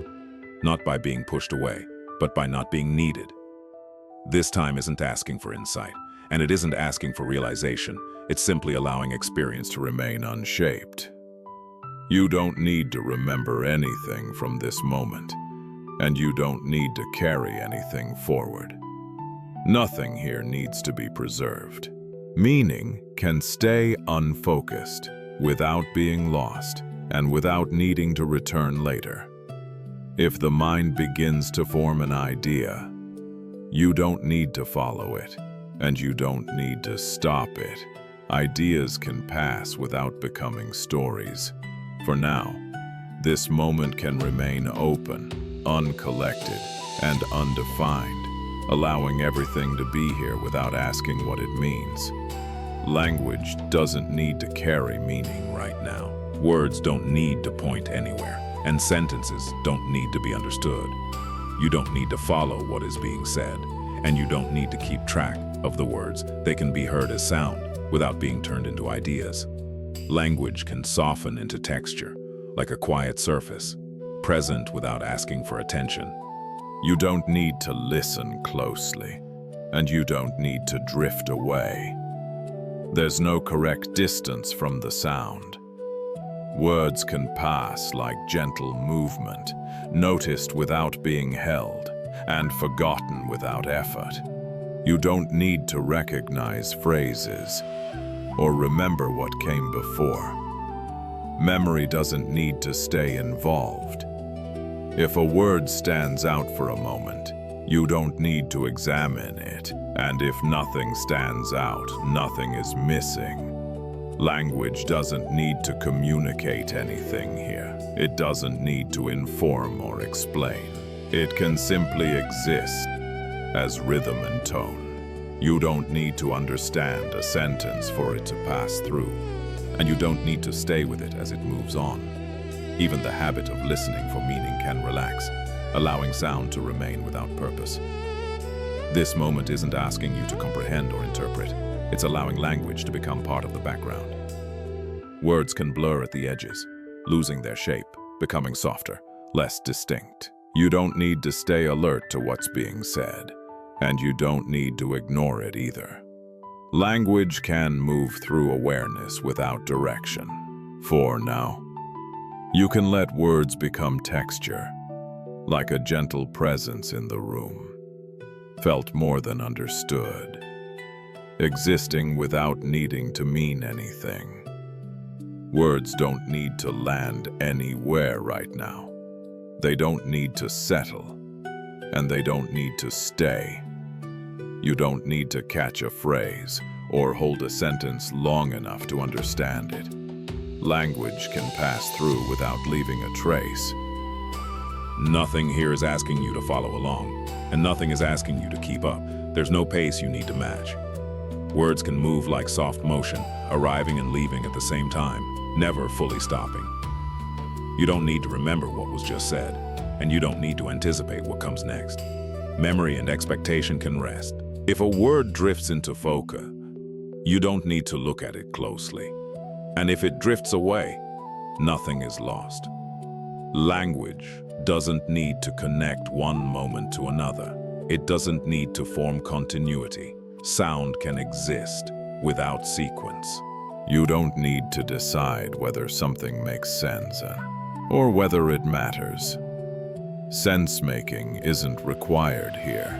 Speaker 2: not by being pushed away, but by not being needed. This time isn't asking for insight, and it isn't asking for realization. It's simply allowing experience to
Speaker 1: remain unshaped. You don't need to remember anything from this moment, and you don't need to carry anything forward. Nothing here needs to be preserved. Meaning can stay unfocused without being lost and without needing to return later. If the mind begins to form an idea, you don't need to follow it, and you don't need to stop it. Ideas can pass without becoming stories. For now, this moment can remain open, uncollected, and undefined, allowing everything to be here without asking what it means. Language doesn't need to carry meaning right now.
Speaker 2: Words don't need to point anywhere, and sentences don't need to be understood. You don't need to follow what is being said, and you don't need to keep track of the words. They can be heard as sound without being turned into ideas. Language can soften into texture, like a quiet surface, present without asking for attention.
Speaker 1: You don't need to listen closely, and you don't need to drift away. There's no correct distance from the sound. Words can pass like gentle movement, noticed without being held, and forgotten without effort. You don't need to recognize phrases or remember what came before. Memory doesn't need to stay involved. If a word stands out for a moment, you don't need to examine it. And if nothing stands out, nothing is missing. Language doesn't need to communicate anything here. It doesn't need to inform or explain. It can simply exist as rhythm and tone. You don't need to understand a sentence for it to pass through, and you don't need to stay with it as it moves on. Even the habit of listening for meaning can relax, allowing sound to remain without purpose. This moment isn't asking you to comprehend or interpret. It's allowing language to become part of the background. Words can blur at the edges, losing their shape, becoming softer, less distinct. You don't need to stay alert to what's being said, and you don't need to ignore it either. Language can move through awareness without direction. For now, you can let words become texture, like a gentle presence in the room, felt more than understood, existing without needing to mean anything. Words don't need to land anywhere right now. They don't need to settle, and they don't need to stay. You don't need to catch a phrase or hold a sentence long enough to understand it. Language can pass through without leaving a trace.
Speaker 2: Nothing here is asking you to follow along, and nothing is asking you to keep up. There's no pace you need to match. Words can move like soft motion, arriving and leaving at the same time, never fully stopping. You don't need to remember what was just said, and you don't need to anticipate what comes next. Memory and expectation can rest. If a word drifts into focus, you don't need to look at it closely. And if it drifts away, nothing is lost. Language doesn't need to connect one moment to another. It doesn't need to form continuity. Sound can exist without sequence.
Speaker 1: You don't need to decide whether something makes sense or whether it matters. Sense-making isn't required here.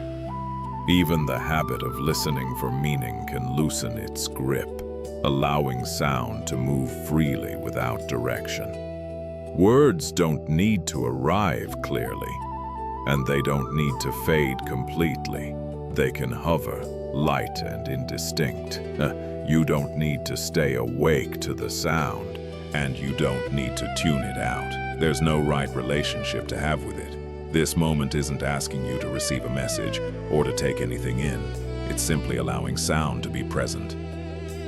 Speaker 1: Even the habit of listening for meaning can loosen its grip, allowing sound to move freely without direction. Words don't need to arrive clearly, and they don't need to fade completely. They can hover, light and indistinct. You don't need to stay awake to the sound, and you don't need to tune it out. There's no right relationship to have with it. This moment isn't asking you to receive a message or to take anything in. It's simply allowing sound to be present.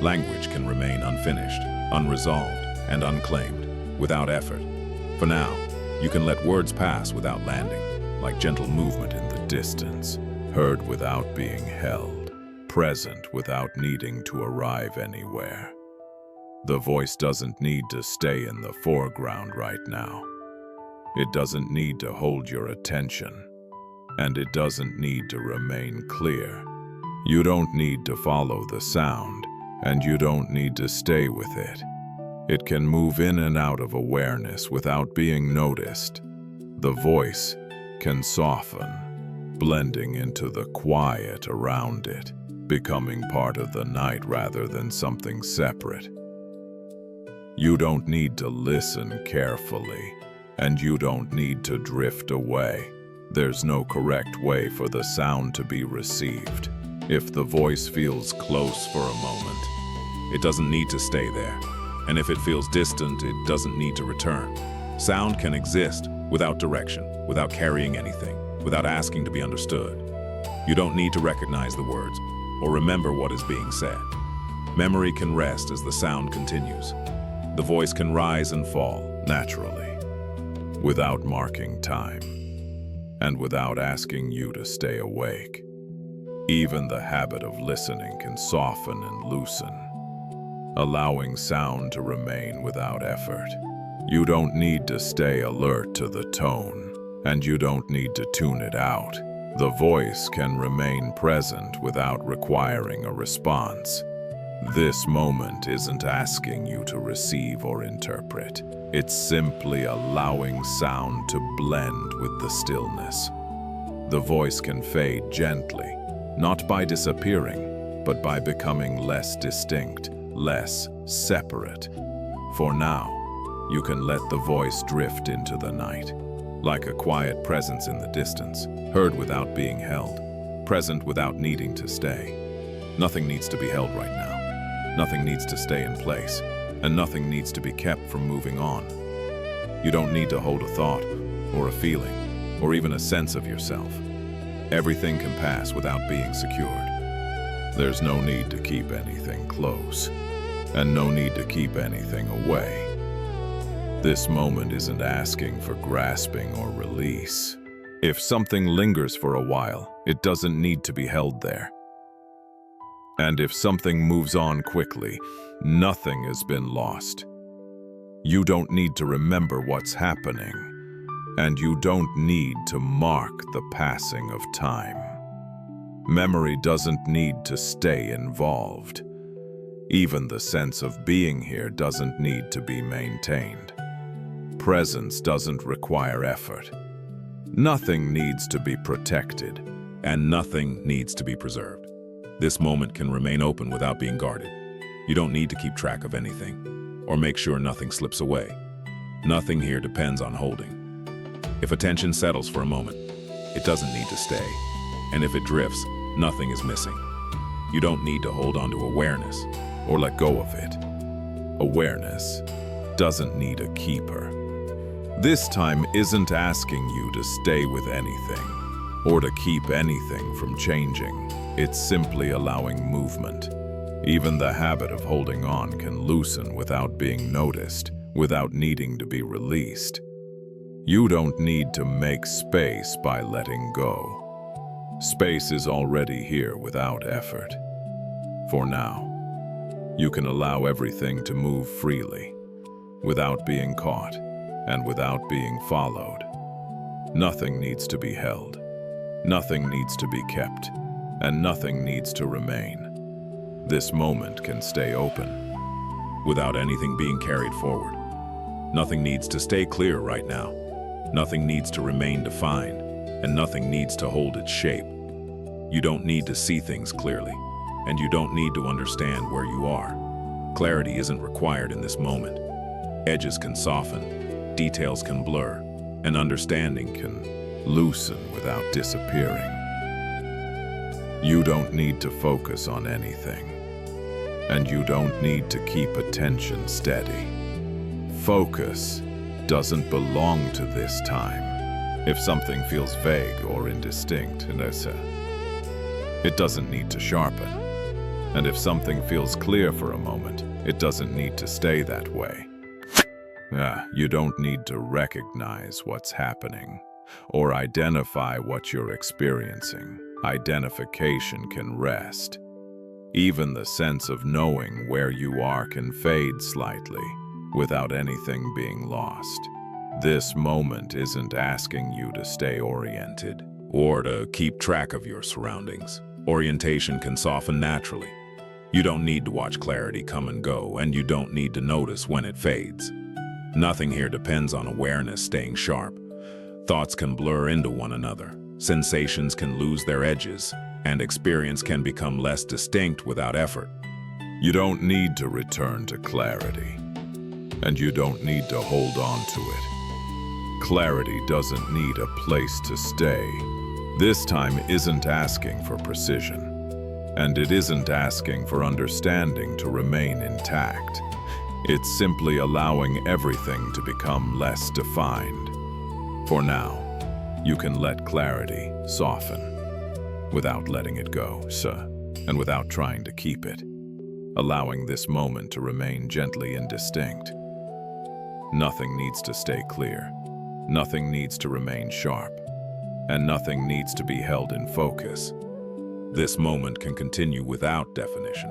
Speaker 1: Language can remain unfinished, unresolved, and unclaimed, without effort. For now, you can let words pass without landing, like gentle movement in the distance, heard without being held, present without needing to arrive anywhere. The voice doesn't need to stay in the foreground right now. It doesn't need to hold your attention, and it doesn't need to remain clear. You don't need to follow the sound, and you don't need to stay with it. It can move in and out of awareness without being noticed. The voice can soften, blending into the quiet around it, becoming part of the night rather than something separate. You don't need to listen carefully, and you don't need to drift away. There's no correct way for the sound to be received. If the voice feels close for a moment, it doesn't need to stay there. And if it feels distant, it doesn't need to return. Sound can exist without direction, without carrying anything, without asking to be understood. You don't need to recognize the words or remember what is being said. Memory can rest as the sound continues. The voice can rise and fall naturally, without marking time, and without asking you to stay awake. Even the habit of listening can soften and loosen, allowing sound to remain without effort. You don't need to stay alert to the tone, and you don't need to tune it out. The voice can remain present without requiring a response. This moment isn't asking you to receive or interpret. It's simply allowing sound to blend with the stillness. The voice can fade gently, not by disappearing, but by becoming less distinct, less separate. For now, you can let the voice drift into the night, like a quiet presence in the distance, heard without being held, present without needing to stay. Nothing needs to be held right now. Nothing needs to stay in place, and nothing needs to be kept from moving on. You don't need to hold a thought, or a feeling, or even a sense of yourself. Everything can pass without being secured. There's no need to keep anything close, and no need to keep anything away. This moment isn't asking for grasping or release. If something lingers for a while, it doesn't need to be held there. And if something moves on quickly, nothing has been lost. You don't need to remember what's happening, and you don't need to mark the passing of time. Memory doesn't need to stay involved. Even the sense of being here doesn't need to be maintained. Presence doesn't require effort. Nothing needs to be protected,
Speaker 2: and nothing needs to be preserved. This moment can remain open without being guarded. You don't need to keep track of anything, or make sure nothing slips away. Nothing here depends on holding. If attention settles for a moment, it doesn't need to stay. And if it drifts, nothing is missing. You don't need to hold on to awareness,
Speaker 1: or let go of it. Awareness doesn't need a keeper. This time isn't asking you to stay with anything, or to keep anything from changing. It's simply allowing movement. Even the habit of holding on can loosen without being noticed, without needing to be released. You don't need to make space by letting go. Space is already here without effort. For now, you can allow everything to move freely, without being caught and without being followed. Nothing needs to be held. Nothing needs to be kept, and nothing needs to remain. This moment can stay open,
Speaker 2: without anything being carried forward. Nothing needs to stay clear right now. Nothing needs to remain defined, and nothing needs to hold its shape. You don't need to see things clearly, and you don't need to understand where you are. Clarity isn't required in this moment. Edges can soften, details can blur, and understanding can
Speaker 1: loosen without disappearing. You don't need to focus on anything, and you don't need to keep attention steady. Focus doesn't belong to this time. If something feels vague or indistinct, it doesn't need to sharpen. And if something feels clear for a moment, it doesn't need to stay that way. You don't need to recognize what's happening or identify what you're experiencing. Identification can rest. Even the sense of knowing where you are can fade slightly without anything being lost. This moment isn't asking you to stay oriented
Speaker 2: or to keep track of your surroundings. Orientation can soften naturally. You don't need to watch clarity come and go, and you don't need to notice when it fades. Nothing here depends on awareness staying sharp. Thoughts can blur into one another. Sensations can lose their edges, and experience can become less distinct without effort.
Speaker 1: You don't need to return to clarity, and you don't need to hold on to it. Clarity doesn't need a place to stay. This time isn't asking for precision, and it isn't asking for understanding to remain intact. It's simply allowing everything to become less defined. For now, you can let clarity soften without letting it go, and without trying to keep it, allowing this moment to remain gently indistinct. Nothing needs to stay clear, nothing needs to remain sharp, and nothing needs to be held in focus.
Speaker 2: This moment can continue without definition.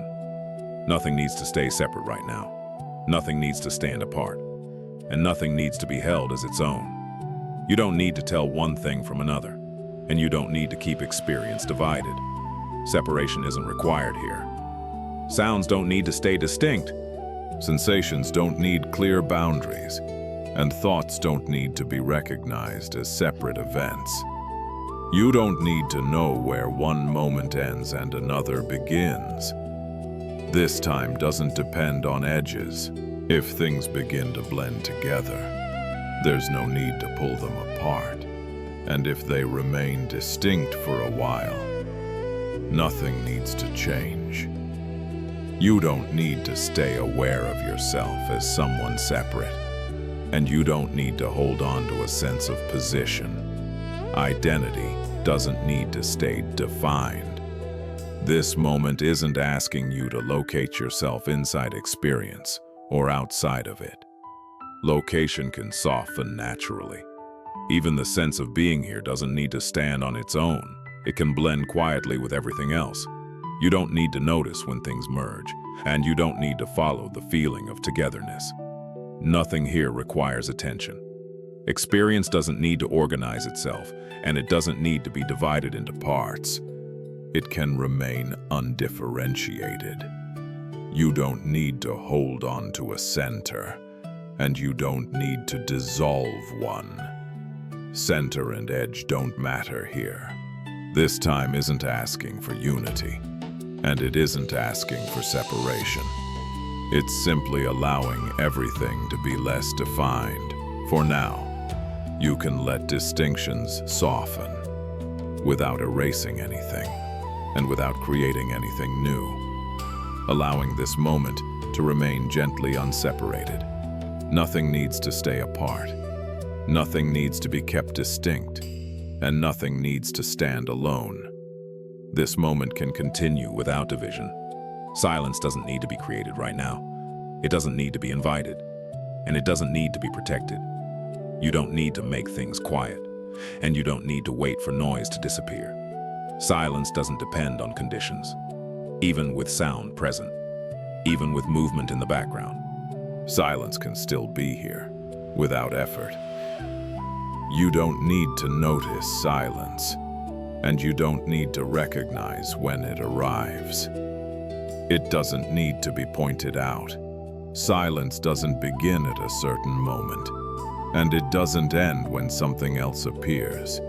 Speaker 2: Nothing needs to stay separate right now. Nothing needs to stand apart, and nothing needs to be held as its own. You don't need to tell one thing from another, and you don't need to keep experience divided. Separation isn't required here. Sounds don't need to stay distinct.
Speaker 1: Sensations don't need clear boundaries, and thoughts don't need to be recognized as separate events. You don't need to know where one moment ends and another begins. This time doesn't depend on edges. If things begin to blend together, there's no need to pull them apart. And if they remain distinct for a while, nothing needs to change. You don't need to stay aware of yourself as someone separate, and you don't need to hold on to a sense of position. Identity doesn't need to stay defined. This moment isn't asking you to locate yourself inside experience or outside of it. Location can soften naturally.
Speaker 2: Even the sense of being here doesn't need to stand on its own. It can blend quietly with everything else. You don't need to notice when things merge, and you don't need to follow the feeling of togetherness. Nothing here requires attention. Experience doesn't need to organize itself, and it doesn't need to be divided into parts. It can remain undifferentiated. You don't need to hold on to a center, and you don't need to dissolve one. Center and edge don't matter here. This time isn't asking for unity, and it isn't asking for separation. It's simply allowing everything to be less defined. For now, you can let distinctions soften without erasing anything and without creating anything new, allowing this moment to remain gently unseparated. Nothing needs to stay apart. Nothing needs to be kept distinct, and nothing needs to stand alone. This moment can continue without division. Silence doesn't need to be created right now. It doesn't need to be invited, and it doesn't need to be protected. You don't need to make things quiet, and you don't need to wait for noise to disappear. Silence doesn't depend on conditions, even with sound present, even with movement in the background. Silence can still be here, without effort. You don't need to notice silence, and you don't need to recognize when it arrives. It doesn't need to be pointed out. Silence doesn't begin at a certain moment, and it doesn't end when something else appears.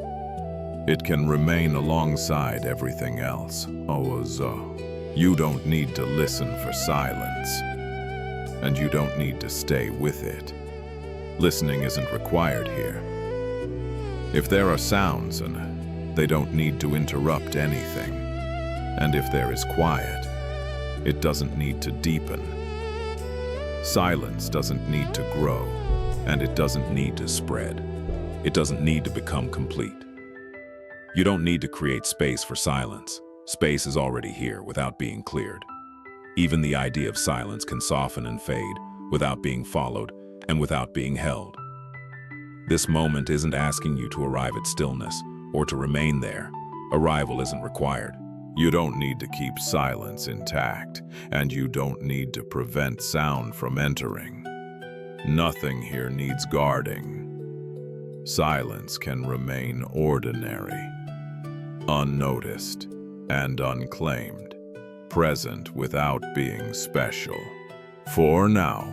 Speaker 2: It can remain alongside everything else. You don't need to listen for silence, and you don't need to stay with it. Listening isn't required here. If there are sounds, and they don't need to interrupt anything, and if there is quiet, it doesn't need to deepen. Silence doesn't need to grow, and it doesn't need to spread. It doesn't need to become complete. You don't need to create space for silence. Space is already here without being cleared. Even the idea of silence can soften and fade without being followed and without being held. This moment isn't asking you to arrive at stillness or to remain there. Arrival isn't required. You don't need to keep silence intact, and you don't need to prevent sound from entering. Nothing here needs guarding. Silence can remain ordinary, unnoticed and unclaimed, present without being special. For now,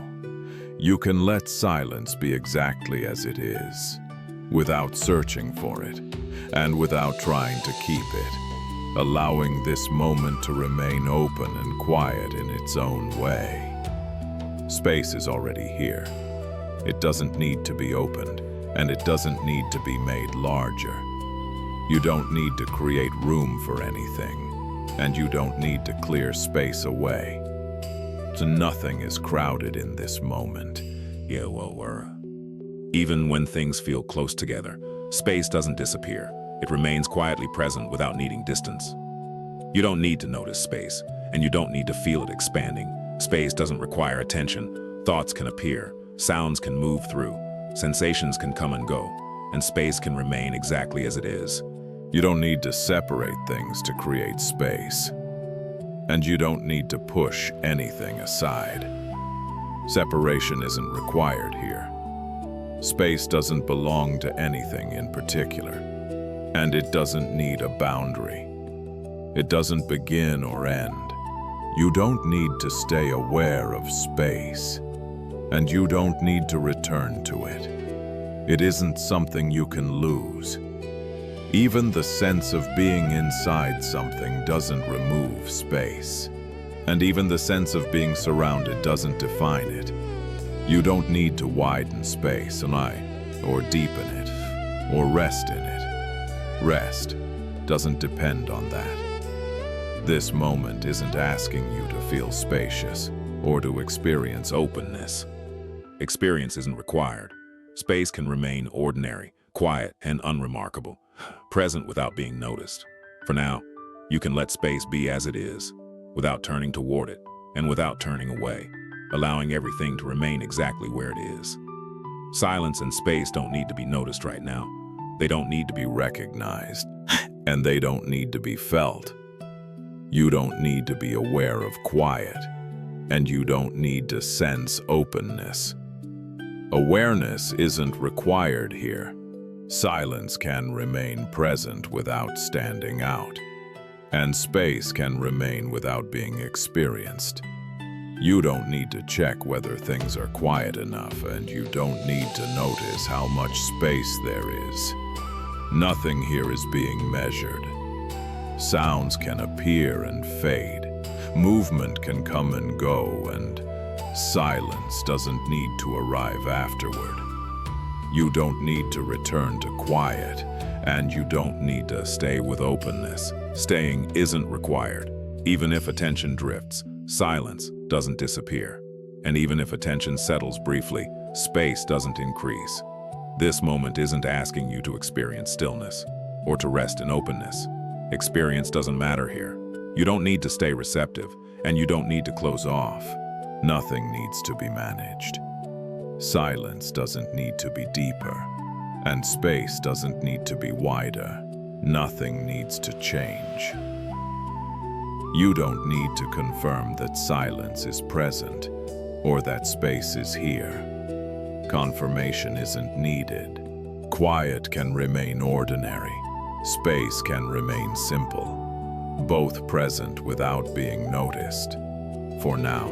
Speaker 2: you can let silence be exactly as it is, without searching for it, and without trying to keep it, allowing this moment to remain open and quiet in its own way. Space is already here. It doesn't need to be opened, and it doesn't need to be made larger. You don't need to create room for anything, and you don't need to clear space away. So nothing is crowded in this moment. Even when things feel close together, space doesn't disappear. It remains quietly present without needing distance. You don't need to notice space, and you don't need to feel it expanding. Space doesn't require attention. Thoughts can appear, sounds can move through, sensations can come and go, and space can remain exactly as it is. You don't need to separate things to create space, and you don't need to push anything aside. Separation isn't required here. Space doesn't belong to anything in particular, and it doesn't need a boundary. It doesn't begin or end. You don't need to stay aware of space, and you don't need to return to it. It isn't something you can lose. Even the sense of being inside something doesn't remove space, and even the sense of being surrounded doesn't define it. You don't need to widen space, or deepen it, or rest in it. Rest doesn't depend on that. This moment isn't asking you to feel spacious or to experience openness. Experience isn't required. Space can remain ordinary, quiet, and unremarkable, present without being noticed. For now, you can let space be as it is, without turning toward it, and without turning away, allowing everything to remain exactly where it is. Silence and space don't need to be noticed right now. They don't need to be
Speaker 1: recognized, and they don't need to be felt. You don't need to be aware of quiet, and you don't need to sense openness. Awareness isn't required here. Silence can remain present without standing out, and space can remain without being experienced. You don't need to check whether things are quiet enough, and you don't need to notice how much space there is. Nothing here is being measured. Sounds can appear and fade. Movement can come and go, and silence doesn't need to arrive afterward. You don't need to return to quiet, and you don't need to stay with openness. Staying isn't required. Even if attention drifts, silence doesn't disappear. And even if attention settles briefly, space doesn't increase. This moment isn't asking you to experience stillness or to rest in openness. Experience doesn't matter here. You don't need to stay receptive, and you don't need to close off. Nothing needs to be managed. Silence doesn't need to be deeper, and space doesn't need to be wider. Nothing needs to change. You don't need to confirm that silence is present or that space is here. Confirmation isn't needed. Quiet can remain ordinary. Space can remain simple, both present without being noticed. For now,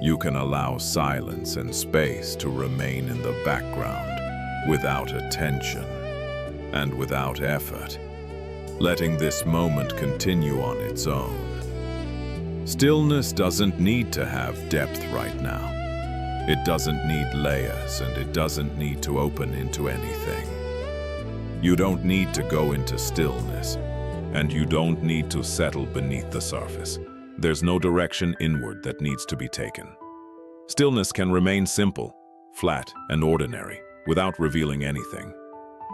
Speaker 1: you can allow silence and space to remain in the background without attention and without effort, letting this moment continue on its own. Stillness doesn't need to have depth right now. It doesn't need layers, and it doesn't need to open into anything. You don't need to go into stillness, and you don't need to settle beneath the surface. There's no direction inward that needs to be taken. Stillness can remain simple, flat, and ordinary, without revealing anything.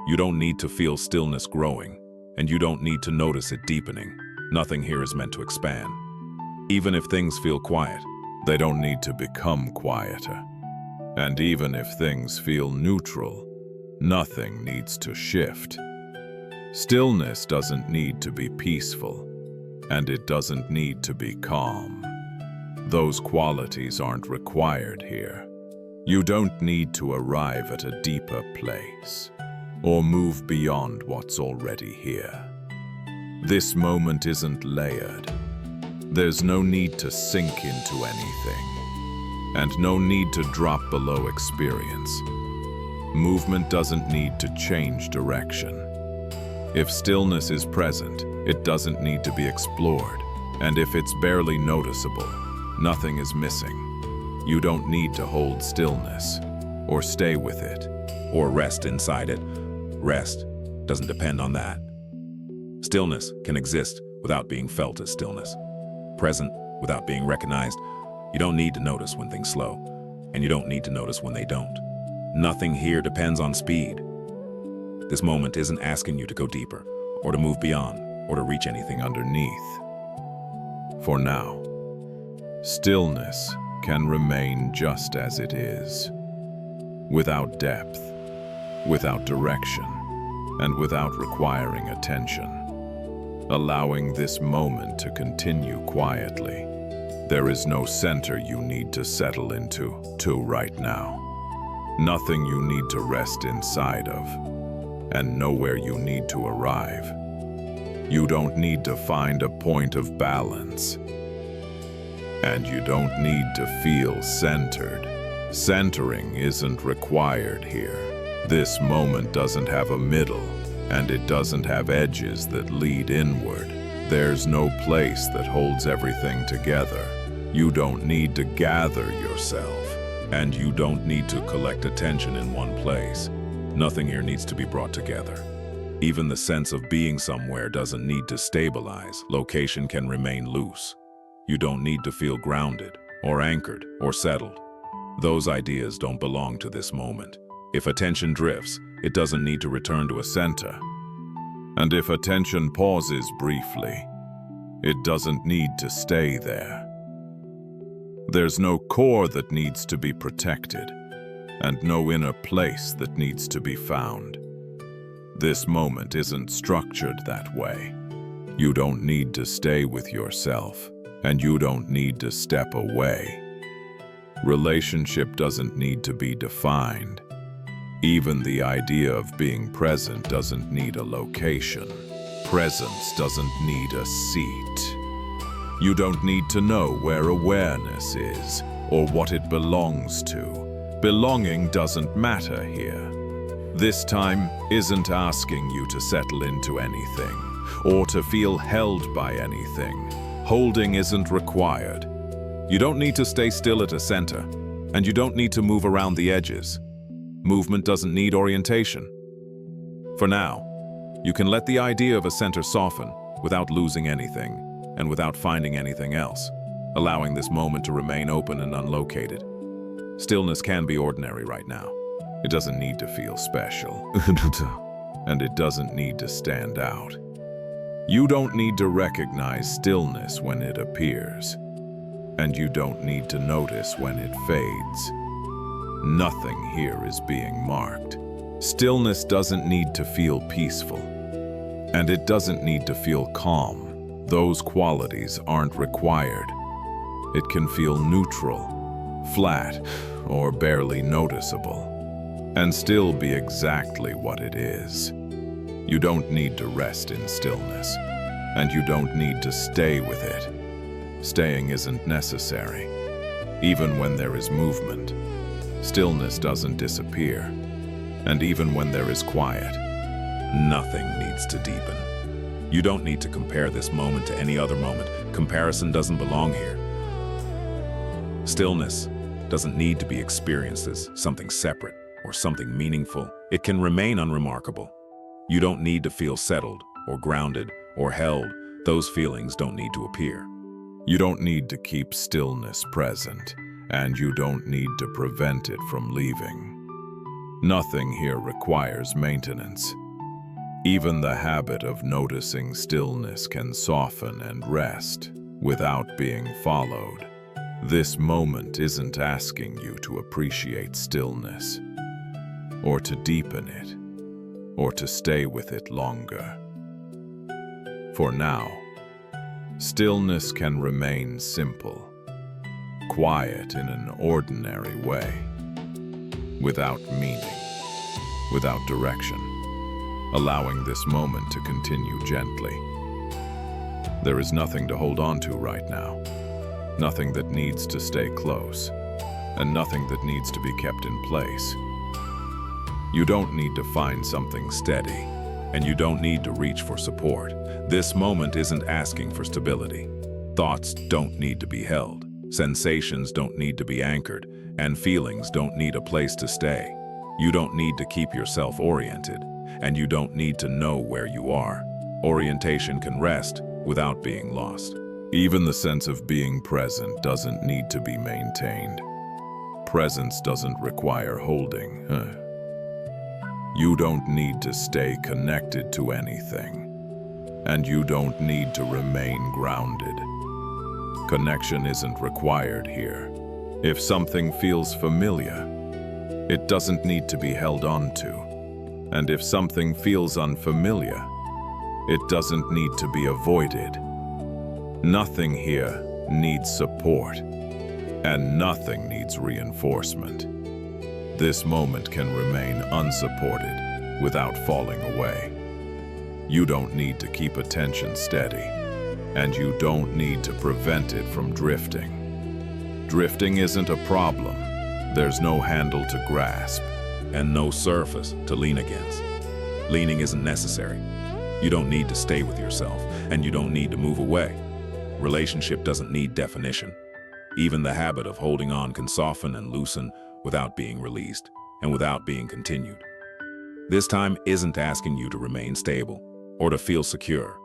Speaker 1: You don't need to feel stillness growing, and you don't need to notice it deepening. Nothing here is meant to expand. Even if things feel quiet, they don't need to become quieter. And even if things feel neutral, nothing needs to shift. Stillness doesn't need to be peaceful, and it doesn't need to be calm. Those qualities aren't required here. You don't need to arrive at a deeper place or move beyond what's already here. This moment isn't layered. There's no need to sink into anything, and no need to drop below experience. Movement doesn't need to change direction. If stillness is present, it doesn't need to be explored, and if it's barely noticeable, nothing is missing. You don't need to hold stillness, or stay with it,
Speaker 2: or rest inside it. Rest doesn't depend on that. Stillness can exist without being felt as stillness. Present without being recognized. You don't need to notice when things slow, and you don't need to notice when they don't. Nothing here depends on speed. This moment isn't asking you to go deeper, or to move beyond, or to reach anything
Speaker 1: underneath. For now, stillness can remain just as it is, without depth, without direction, and without requiring attention. Allowing this moment to continue quietly. There is no center you need to settle into right now. Nothing you need to rest inside of, and nowhere you need to arrive. You don't need to find a point of balance, and you don't need to feel centered. Centering isn't required here. This moment doesn't have a middle, and it doesn't have edges that lead inward. There's no place that holds everything together. You don't need to gather yourself, and you don't need to collect attention in one place. Nothing here needs to be brought together. Even the sense of being somewhere doesn't need to stabilize. Location can remain loose. You don't need to feel grounded, or anchored, or settled. Those ideas don't belong to this moment. If attention drifts, it doesn't need to return to a center. And if attention pauses briefly, it doesn't need to stay there. There's no core that needs to be protected, and no inner place that needs to be found. This moment isn't structured that way. You don't need to stay with yourself, and you don't need to step away. Relationship doesn't need to be defined. Even the idea of being present doesn't need a location. Presence doesn't need a seat. You don't need to know where awareness is or what it belongs to. Belonging doesn't matter here. This time isn't asking you to settle into anything or to feel held by anything. Holding isn't required. You don't need to stay still at a center, and you don't need to move around the edges. Movement doesn't need orientation. For now, you can let the idea of a center soften without losing anything and without finding anything else, allowing this moment to remain open and unlocated. Stillness can be ordinary right now. It doesn't need to feel special, and it doesn't need to stand out. You don't need to recognize stillness when it appears, and you don't need to notice when it fades. Nothing here is being marked. Stillness doesn't need to feel peaceful, and it doesn't need to feel calm. Those qualities aren't required. It can feel neutral, flat, or barely noticeable, and still be exactly what it is. You don't need to rest in stillness, and you don't need to stay with it. Staying isn't necessary. Even when there is movement, stillness doesn't disappear. And even when there is quiet,
Speaker 2: Nothing needs to deepen. You don't need to compare this moment to any other moment. Comparison doesn't belong here. Stillness doesn't need to be experienced as something separate or something meaningful. It can remain unremarkable. You don't need to feel settled or grounded or held. Those feelings don't need to appear.
Speaker 1: you don't need to keep stillness present, and you don't need to prevent it from leaving. Nothing here requires maintenance. Even the habit of noticing stillness can soften and rest without being followed. This moment isn't asking you to appreciate stillness, or to deepen it, or to stay with it longer. For now, stillness can remain simple, quiet in an ordinary way, without meaning, without direction, allowing this moment to continue gently. There is nothing to hold on to right now, nothing that needs to stay close, and nothing that needs to be kept in place. You don't need to find something steady, and you don't need to reach for support. This moment isn't asking for stability. Thoughts don't need to be held, sensations don't need to be anchored, and feelings don't need a place to stay. You don't need to keep yourself oriented, and you don't need to know where you are. Orientation can rest without being lost. Even the sense of being present doesn't need to be maintained. Presence doesn't require holding. You don't need to stay connected to anything, and you don't need to remain grounded. Connection isn't required here. If something feels familiar, it doesn't need to be held on to. And if something feels unfamiliar, it doesn't need to be avoided. Nothing here needs support, and nothing needs reinforcement. This moment can remain unsupported without falling away. You don't need to keep attention steady, and you don't need to prevent it from drifting. Drifting isn't a problem. There's no handle to grasp, and no surface to lean against. Leaning isn't necessary. You don't need to stay with yourself, and you don't need to move away. Relationship doesn't need definition. Even the habit of holding on can soften and loosen without being released and without being continued. This time isn't asking you to remain stable or to feel secure.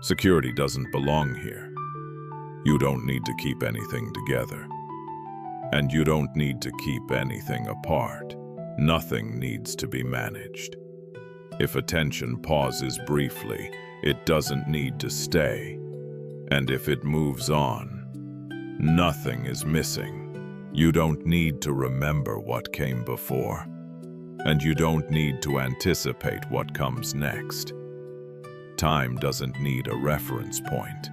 Speaker 1: Security doesn't belong here. You don't need to keep anything together, and you don't need to keep anything apart. Nothing needs to be managed. If attention pauses briefly, it doesn't need to stay. And if it moves on, nothing is missing. You don't need to remember what came before. and you don't need to anticipate what comes next. Time doesn't need a reference point.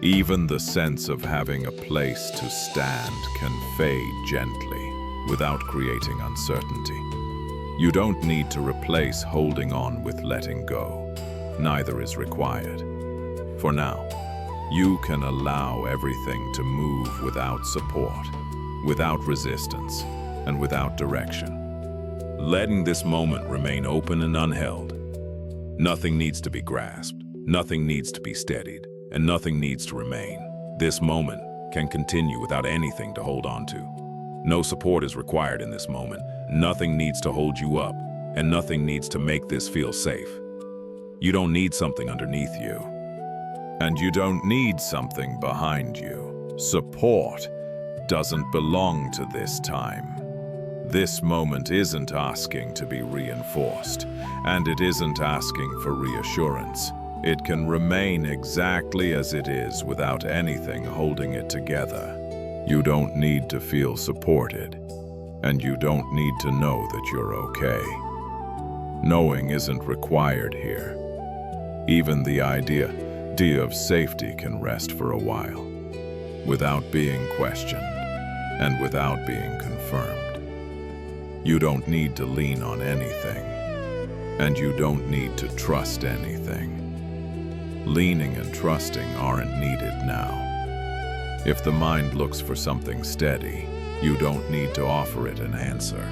Speaker 1: Even the sense of having a place to stand can fade gently without creating uncertainty. You don't need to replace holding on with letting go. Neither is required. For now, you can allow everything to move without support, without resistance, and without direction.
Speaker 2: Letting this moment remain open and unheld. Nothing needs to be grasped, nothing needs to be steadied, and nothing needs to remain. This moment can continue without anything to hold on to. No support is required in this moment. Nothing needs to hold you up, and nothing needs to make this feel safe. You don't need something underneath you.
Speaker 1: And you don't need something behind you. Support doesn't belong to this time. This moment isn't asking to be reinforced, and it isn't asking for reassurance. It can remain exactly as it is without anything holding it together. You don't need to feel supported, and you don't need to know that you're okay. Knowing isn't required here. Even the idea of safety can rest for a while, without being questioned and without being confirmed. You don't need to lean on anything, and you don't need to trust anything. Leaning and trusting aren't needed now. If the mind looks for something steady, you don't need to offer it an answer.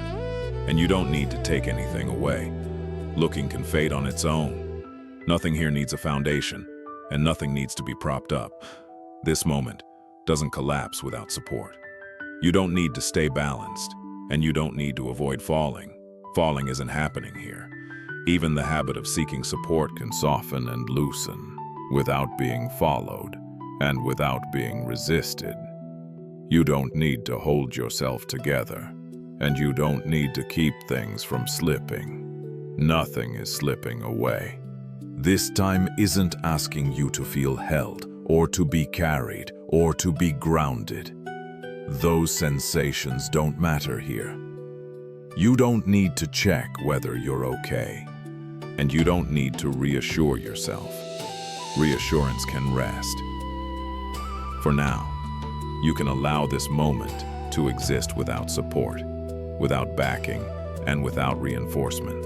Speaker 2: And you don't need to take anything away. Looking can fade on its own. Nothing here needs a foundation, and nothing needs to be propped up. This moment doesn't collapse without support. You don't need to stay balanced, and you don't need to avoid falling. Falling isn't happening here. Even the habit of seeking support
Speaker 1: Can soften and loosen without being followed and without being resisted. You don't need to hold yourself together, and you don't need to keep things from slipping. Nothing is slipping away. This time isn't asking you to feel held, or to be carried, or to be grounded. Those sensations don't matter here. You don't need to check whether you're okay, and you don't need to reassure yourself. Reassurance can rest. For now, you can allow this moment to exist without support, without backing, and without reinforcement,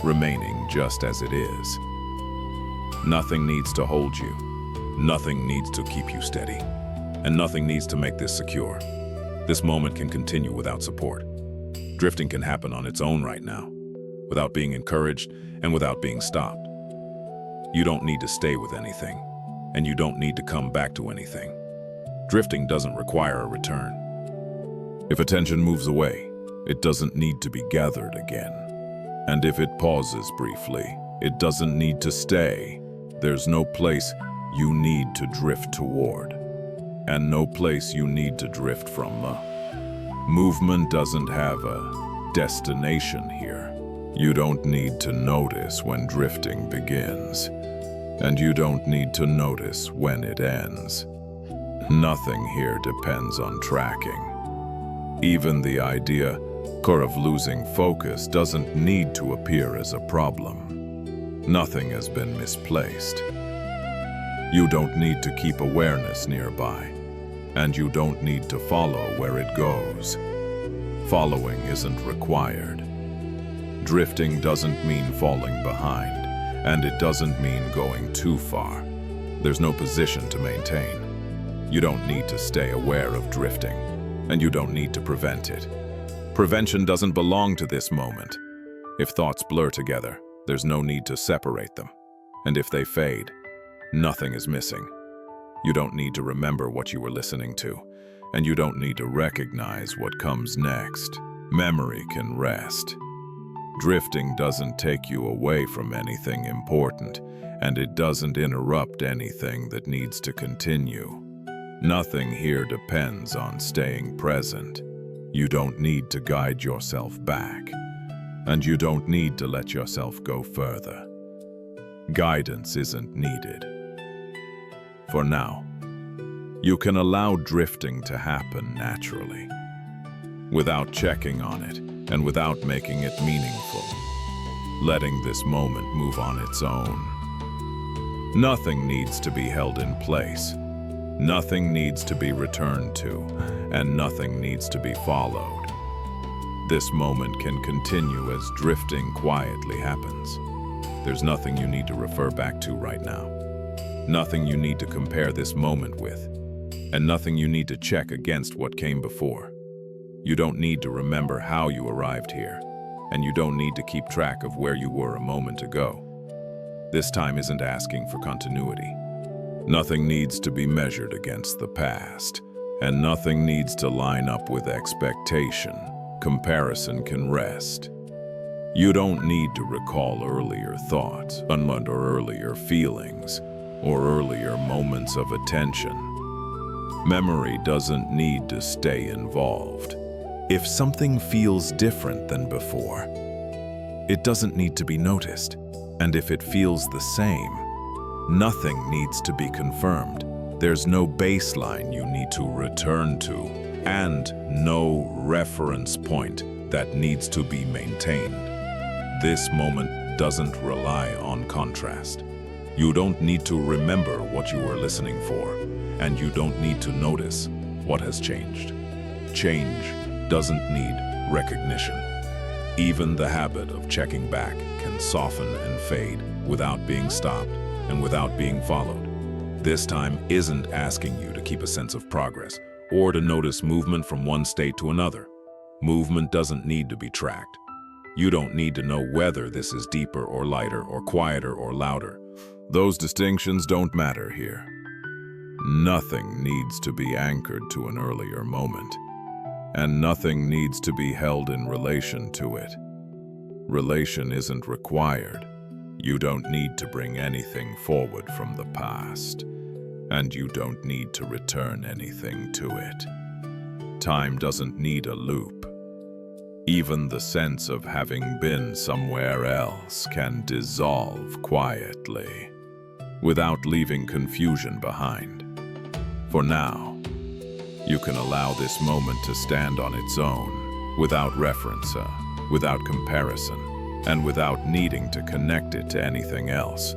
Speaker 1: remaining just as it is. Nothing needs to hold you. Nothing needs to keep you steady. And nothing needs to make this secure. This moment can continue without support. Drifting can happen on its own right now, without being encouraged and without being stopped. You don't need to stay with anything, and you don't need to come back to anything. Drifting doesn't require a return. If attention moves away, it doesn't need to be gathered again. And if it pauses briefly, it doesn't need to stay. There's no place you need to drift toward, and no place you need to drift from. Movement doesn't have a destination here. You don't need to notice when drifting begins, and you don't need to notice when it ends. Nothing here depends on tracking. Even the idea of losing focus doesn't need to appear as a problem. Nothing has been misplaced. You don't need to keep awareness nearby, and you don't need to follow where it goes. Following isn't required. Drifting doesn't mean falling behind, and it doesn't mean going too far. There's no position to maintain. You don't need to stay aware of drifting, and you don't need to prevent it. Prevention doesn't belong to this moment. If thoughts blur together, there's no need to separate them. And if they fade, nothing is missing. You don't need to remember what you were listening to, and you don't need to recognize what comes next. Memory can rest. Drifting doesn't take you away from anything important, and it doesn't interrupt anything that needs to continue. Nothing here depends on staying present. You don't need to guide yourself back, and you don't need to let yourself go further. Guidance isn't needed. For now, you can allow drifting to happen naturally, without checking on it and without making it meaningful. Letting this moment move on its own. Nothing needs to be held in place. Nothing needs to be returned to, and nothing needs to be followed. This moment can continue as drifting quietly happens. There's nothing you need to refer back to right now. Nothing you need to compare this moment with, and nothing you need to check against what came before. You don't need to remember how you arrived here, and you don't need to keep track of where you were a moment ago. This time isn't asking for continuity. Nothing needs to be measured against the past, and nothing needs to line up with expectation. Comparison can rest. You don't need to recall earlier thoughts, or earlier feelings, or earlier moments of attention. Memory doesn't need to stay involved. If something feels different than before, it doesn't need to be noticed. And if it feels the same, nothing needs to be confirmed. There's no baseline you need to return to, and no reference point that needs to be maintained. This moment doesn't rely on contrast. You don't need to remember what you were listening for, and you don't need to notice what has changed. Change doesn't need recognition. Even the habit of checking back can soften and fade without being stopped and without being followed. This time isn't asking you to keep a sense of progress or to notice movement from one state to another. Movement doesn't need to be tracked. You don't need to know whether this is deeper or lighter or quieter or louder. Those distinctions don't matter here. Nothing needs to be anchored to an earlier moment, and nothing needs to be held in relation to it. Relation isn't required. You don't need to bring anything forward from the past, and you don't need to return anything to it. Time doesn't need a loop. Even the sense of having been somewhere else can dissolve quietly, without leaving confusion behind. For now, you can allow this moment to stand on its own, without reference, without comparison, and without needing to connect it to anything else.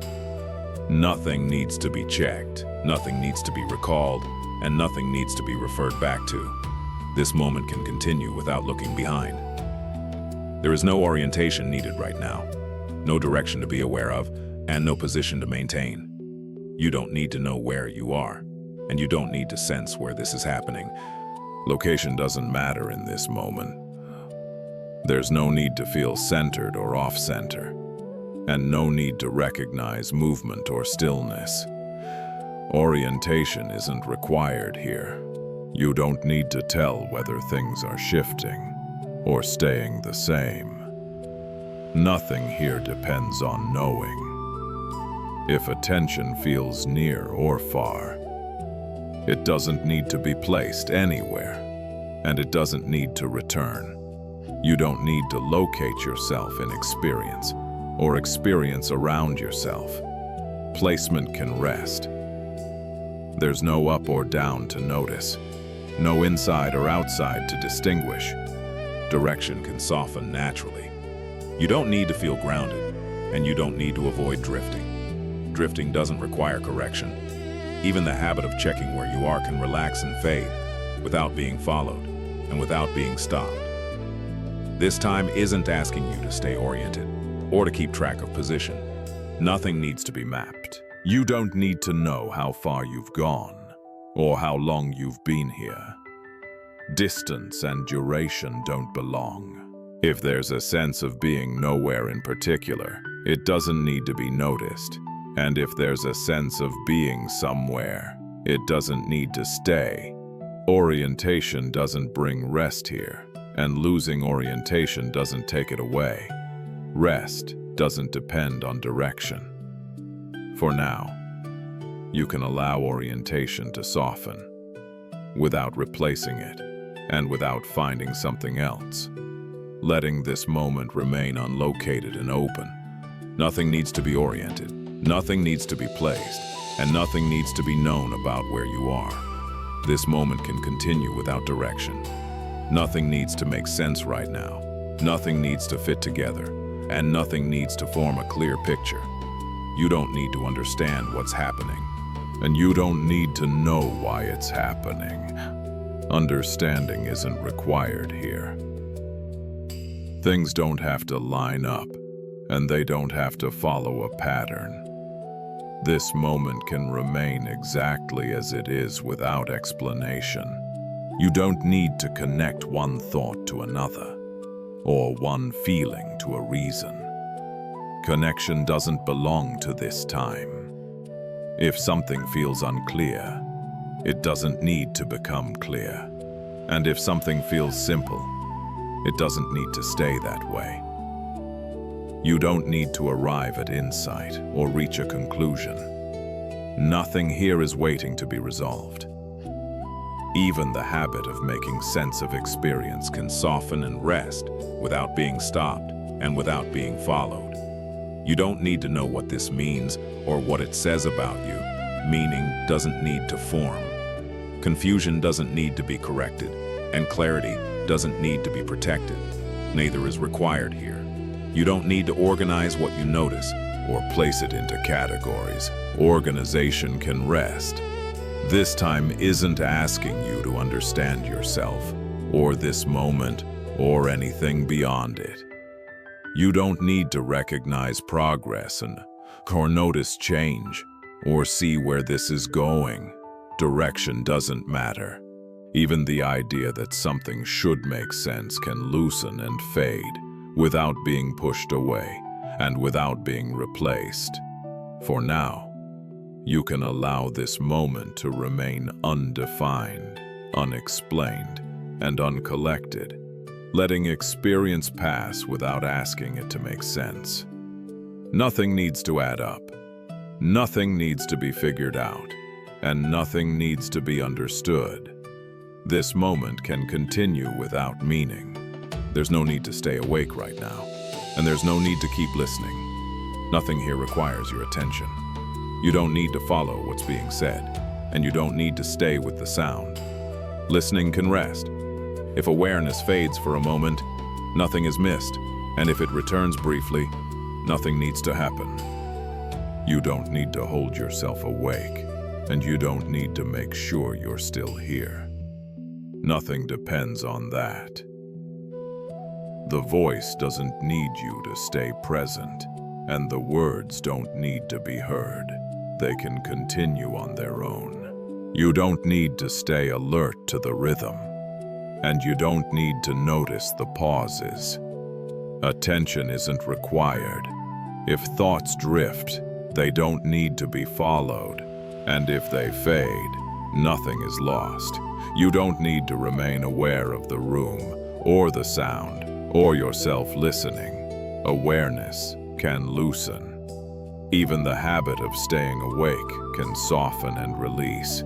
Speaker 2: Nothing needs to be checked, nothing needs to be recalled, and nothing needs to be referred back to. This moment can continue without looking behind. There is no orientation needed right now, no direction to be aware of, and no position to maintain. You don't need to know where you are, and you don't need to sense where this is happening.
Speaker 1: Location doesn't matter in this moment. There's no need to feel centered or off-center, and no need to recognize movement or stillness. Orientation isn't required here. You don't need to tell whether things are shifting or staying the same. Nothing here depends on knowing. If attention feels near or far, it doesn't need to be placed anywhere, and it doesn't need to return. You don't need to locate yourself in experience or experience around yourself. Placement can rest. There's no up or down to notice, no inside or outside to distinguish.
Speaker 2: Direction can soften naturally. You don't need to feel grounded, and you don't need to avoid drifting. Drifting doesn't require correction. Even the habit of checking where you are can relax and fade without being followed and without being stopped. This time isn't asking you to stay oriented or to keep track of position.
Speaker 1: Nothing needs to be mapped. You don't need to know how far you've gone or how long you've been here. Distance and duration don't belong. If there's a sense of being nowhere in particular, it doesn't need to be noticed. And if there's a sense of being somewhere, it doesn't need to stay. Orientation doesn't bring rest here, and losing orientation doesn't take it away. Rest doesn't depend on direction. For now, you can allow orientation to soften, without replacing it, and without finding something else. Letting this moment remain unlocated and open. Nothing needs to be oriented, nothing needs to be placed, and nothing needs to be known about where you are. This moment can continue without direction. Nothing needs to make sense right now, Nothing needs to fit together, and nothing needs to form a clear picture. You don't need to understand what's happening, and you don't need to know why it's happening. Understanding isn't required here. Things don't have to line up, and they don't have to follow a pattern. This moment can remain exactly as it is without explanation. You don't need to connect one thought to another, or one feeling to a reason. Connection doesn't belong to this time. If something feels unclear, it doesn't need to become clear. And if something feels simple, it doesn't need to stay that way. You don't need to arrive at insight or reach a conclusion. Nothing here is waiting to be resolved. Even the habit of making sense of experience can soften and rest without being stopped and without being followed. You don't need to know what this means or what it says about you. Meaning doesn't need to form. Confusion doesn't need to be corrected, and clarity doesn't need to be protected. Neither is required here. You don't need to organize what you notice or place it into categories. Organization can rest. This time isn't asking you to understand yourself, or this moment, or anything beyond it. You don't need to recognize progress or notice change, or see where this is going. Direction doesn't matter. Even the idea that something should make sense can loosen and fade without being pushed away and without being replaced. For now, you can allow this moment to remain undefined, unexplained, and uncollected, letting experience pass without asking it to make sense. Nothing needs to add up. Nothing needs to be figured out, and nothing needs to be understood. This moment can continue without meaning. There's no need to stay awake right now, and there's no need to keep listening. Nothing here requires your attention. You don't need to follow what's being said, and you don't need to stay with the sound. Listening can rest. If awareness fades for a moment, nothing is missed, and if it returns briefly, nothing needs to happen. You don't need to hold yourself awake, and you don't need to make sure you're still here. Nothing depends on that. The voice doesn't need you to stay present, and the words don't need to be heard. They can continue on their own. You don't need to stay alert to the rhythm, and you don't need to notice the pauses. Attention isn't required. If thoughts drift, they don't need to be followed, and if they fade, nothing is lost. You don't need to remain aware of the room, or the sound, or yourself listening. Awareness can loosen. Even the habit of staying awake can soften and release,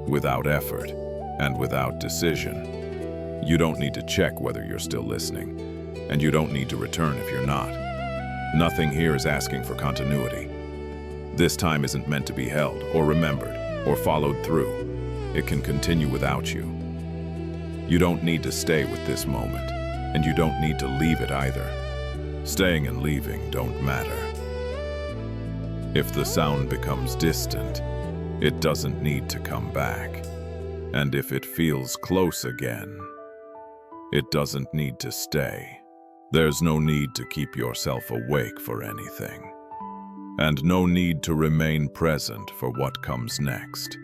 Speaker 1: without effort and without decision. You don't need to check whether you're still listening, and you don't need to return if you're not. Nothing here is asking for continuity. This time isn't meant to be held, or remembered, or followed through. It can continue without you. You don't need to stay with this moment, and you don't need to leave it either. Staying and leaving don't matter. If the sound becomes distant, it doesn't need to come back. And if it feels close again, it doesn't need to stay. There's no need to keep yourself awake for anything, and no need to remain present for what comes next.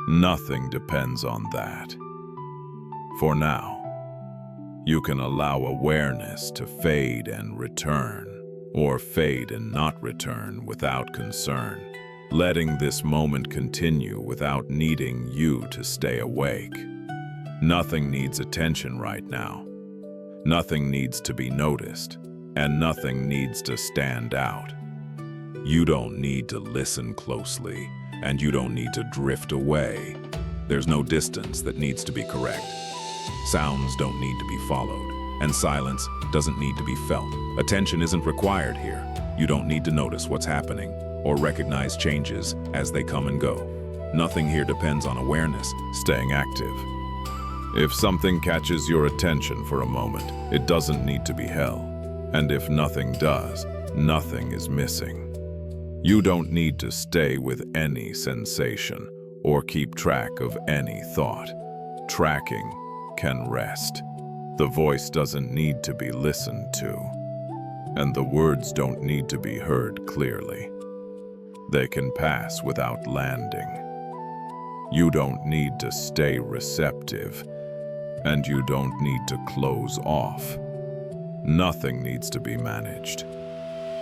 Speaker 1: Nothing depends on that. For now, you can allow awareness to fade and return, or fade and not return without concern, letting this moment continue without needing you to stay awake. Nothing needs attention right now. Nothing needs to be noticed, and nothing needs to stand out. You don't need to listen closely, and you don't need to drift away. There's no distance that needs to be correct. Sounds don't need to be followed, and silence doesn't need to be felt. Attention isn't required here. You don't need to notice what's happening or recognize changes as they come and go. Nothing here depends on awareness staying active. If something catches your attention for a moment, it doesn't need to be hell. And if nothing does, nothing is missing. You don't need to stay with any sensation or keep track of any thought. Tracking can rest. The voice doesn't need to be listened to, and the words don't need to be heard clearly. They can pass without landing. You don't need to stay receptive, and you don't need to close off. Nothing needs to be managed.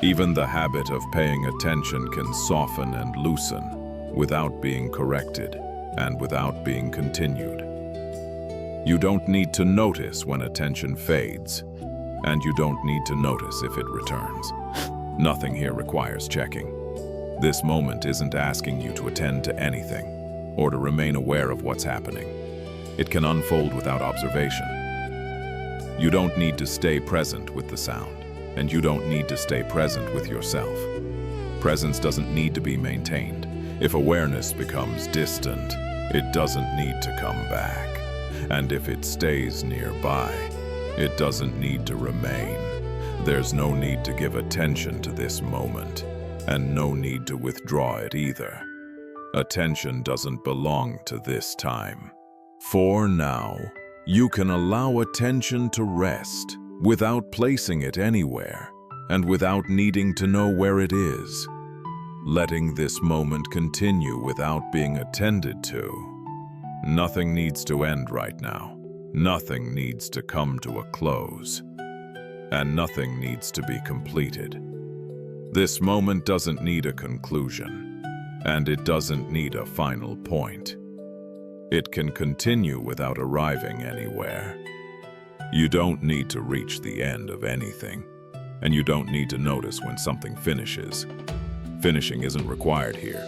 Speaker 1: Even the habit of paying attention can soften and loosen without being corrected and without being continued. You don't need to notice when attention fades, and you don't need to notice if it returns. Nothing here requires checking. This moment isn't asking you to attend to anything or to remain aware of what's happening. It can unfold without observation. You don't need to stay present with the sound, and you don't need to stay present with yourself. Presence doesn't need to be maintained. If awareness becomes distant, it doesn't need to come back. And if it stays nearby, it doesn't need to remain. There's no need to give attention to this moment, and no need to withdraw it either. Attention doesn't belong to this time. For now, you can allow attention to rest without placing it anywhere and without needing to know where it is. Letting this moment continue without being attended to. Nothing needs to end right now. Nothing needs to come to a close. And nothing needs to be completed. This moment doesn't need a conclusion, and it doesn't need a final point. It can continue without arriving anywhere. You don't need to reach the end of anything, and you don't need to notice when something finishes. Finishing isn't required here.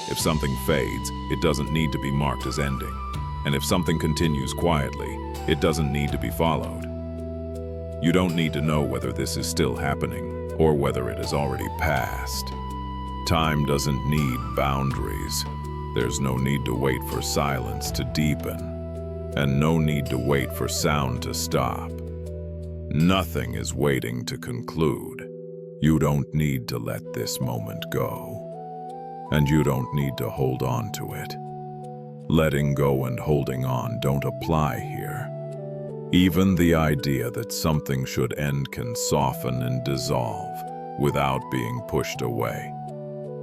Speaker 1: If something fades, it doesn't need to be marked as ending. And if something continues quietly, it doesn't need to be followed. You don't need to know whether this is still happening or whether it has already passed. Time doesn't need boundaries. There's no need to wait for silence to deepen, and no need to wait for sound to stop. Nothing is waiting to conclude. You don't need to let this moment go. And you don't need to hold on to it. Letting go and holding on don't apply here. Even the idea that something should end can soften and dissolve without being pushed away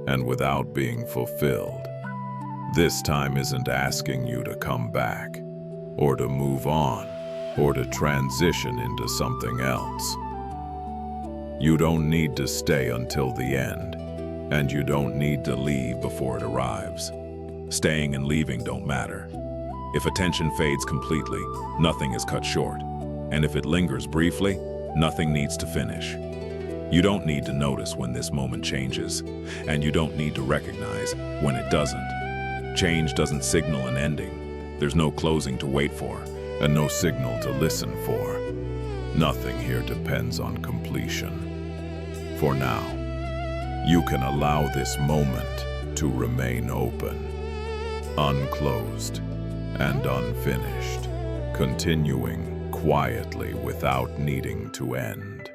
Speaker 1: and without being fulfilled. This time isn't asking you to come back or to move on or to transition into something else. You don't need to stay until the end. And you don't need to leave before it arrives. Staying and leaving don't matter. If attention fades completely, nothing is cut short. And if it lingers briefly, nothing needs to finish. You don't need to notice when this moment changes, and you don't need to recognize when it doesn't. Change doesn't signal an ending. There's no closing to wait for, and no signal to listen for. Nothing here depends on completion. For now, you can allow this moment to remain open, unclosed and unfinished, continuing quietly without needing to end.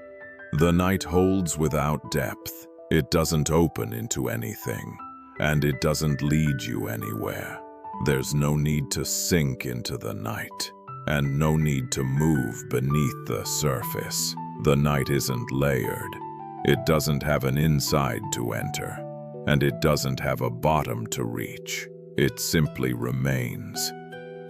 Speaker 1: The night holds without depth. It doesn't open into anything, and it doesn't lead you anywhere. There's no need to sink into the night, and no need to move beneath the surface. The night isn't layered. It doesn't have an inside to enter, and it doesn't have a bottom to reach. It simply remains.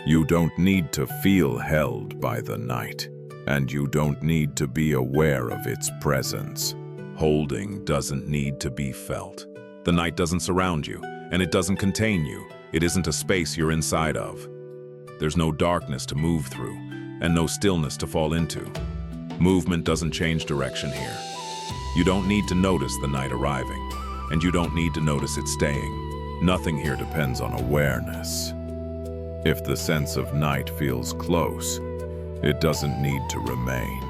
Speaker 1: You don't need to feel held by the night, and you don't need to be aware of its presence. Holding doesn't need to be felt. The night doesn't surround you, and it doesn't contain you. It isn't a space you're inside of. There's no darkness to move through, and no stillness to fall into. Movement doesn't change direction here. You don't need to notice the night arriving, and you don't need to notice it staying. Nothing here depends on awareness. If the sense of night feels close, it doesn't need to remain.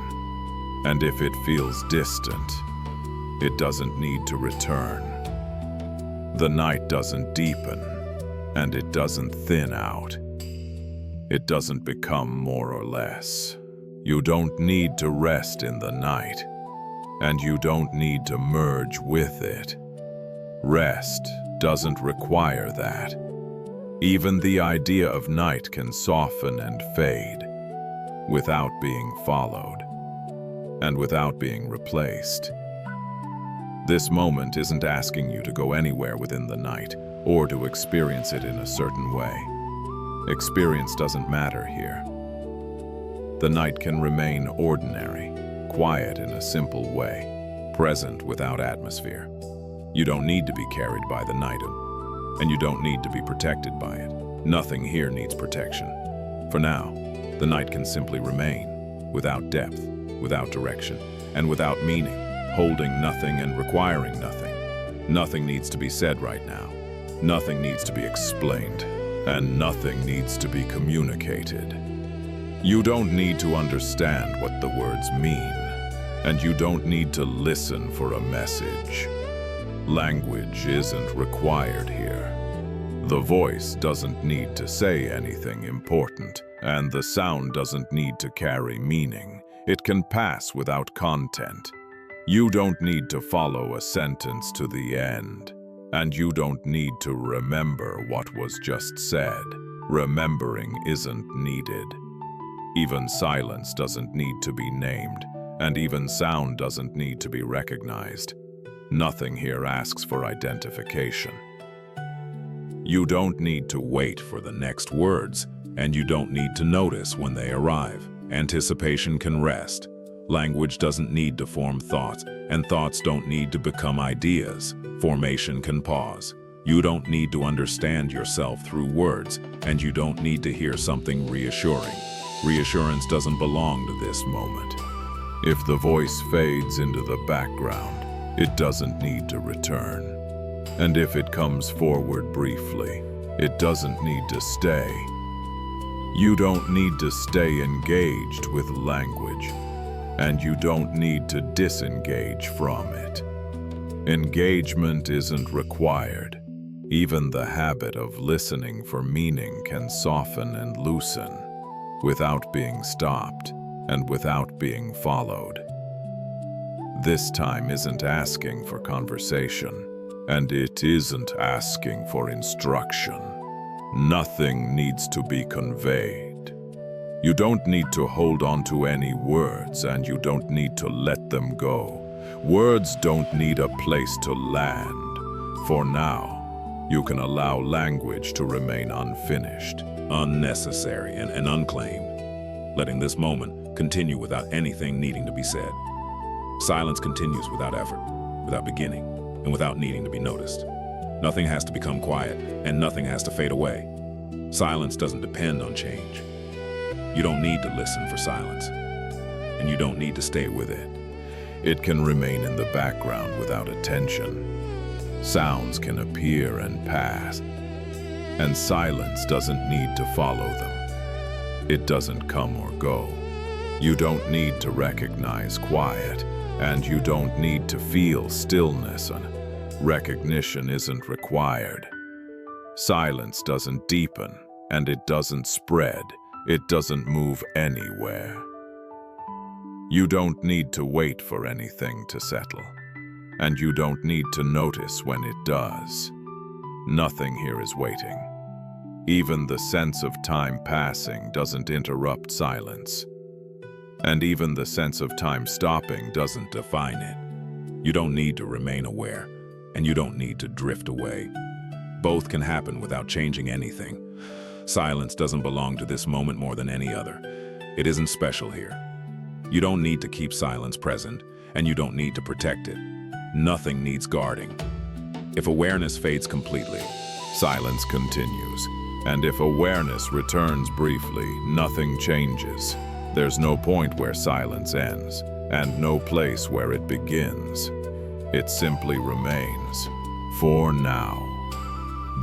Speaker 1: And if it feels distant, it doesn't need to return. The night doesn't deepen, and it doesn't thin out. It doesn't become more or less. You don't need to rest in the night, and you don't need to merge with it. Rest doesn't require that. Even the idea of night can soften and fade without being followed and without being replaced. This moment isn't asking you to go anywhere within the night or to experience it in a certain way. Experience doesn't matter here. The night can remain ordinary, quiet in a simple way, present without atmosphere. You don't need to be carried by the night, and you don't need to be protected by it. Nothing here needs protection. For now, the night can simply remain, without depth, without direction, and without meaning, holding nothing and requiring nothing. Nothing needs to be said right now. Nothing needs to be explained, and nothing needs to be communicated. You don't need to understand what the words mean, and you don't need to listen for a message. Language isn't required here. The voice doesn't need to say anything important, and the sound doesn't need to carry meaning. It can pass without content. You don't need to follow a sentence to the end, and you don't need to remember what was just said. Remembering isn't needed. Even silence doesn't need to be named, and even sound doesn't need to be recognized. Nothing here asks for identification. You don't need to wait for the next words, and you don't need to notice when they arrive. Anticipation can rest. Language doesn't need to form thoughts, and thoughts don't need to become ideas. Formation can pause. You don't need to understand yourself through words, and you don't need to hear something reassuring. Reassurance doesn't belong to this moment. If the voice fades into the background, it doesn't need to return. And if it comes forward briefly, it doesn't need to stay. You don't need to stay engaged with language, and you don't need to disengage from it. Engagement isn't required. Even the habit of listening for meaning can soften and loosen without being stopped and without being followed. This time isn't asking for conversation, and it isn't asking for instruction. Nothing needs to be conveyed. You don't need to hold on to any words, and you don't need to let them go. Words don't need a place to land. For now, you can allow language to remain unfinished, unnecessary, and unclaimed, letting this moment continue without anything needing to be said. Silence continues without effort, without beginning, and without needing to be noticed. Nothing has to become quiet, and nothing has to fade away. Silence doesn't depend on change. You don't need to listen for silence, and you don't need to stay with it. It can remain in the background without attention. Sounds can appear and pass, and silence doesn't need to follow them. It doesn't come or go. You don't need to recognize quiet, and you don't need to feel stillness. Recognition isn't required. Silence doesn't deepen, and it doesn't spread. It doesn't move anywhere. You don't need to wait for anything to settle, and you don't need to notice when it does. Nothing here is waiting. Even the sense of time passing doesn't interrupt silence, and even the sense of time stopping doesn't define it. You don't need to remain aware, and you don't need to drift away. Both can happen without changing anything. Silence doesn't belong to this moment more than any other. It isn't special here. You don't need to keep silence present, and you don't need to protect it. Nothing needs guarding. If awareness fades completely, silence continues. And if awareness returns briefly, nothing changes. There's no point where silence ends, and no place where it begins. It simply remains. For now.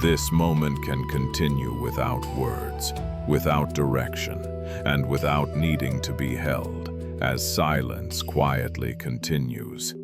Speaker 1: This moment can continue without words, without direction, and without needing to be held, as silence quietly continues.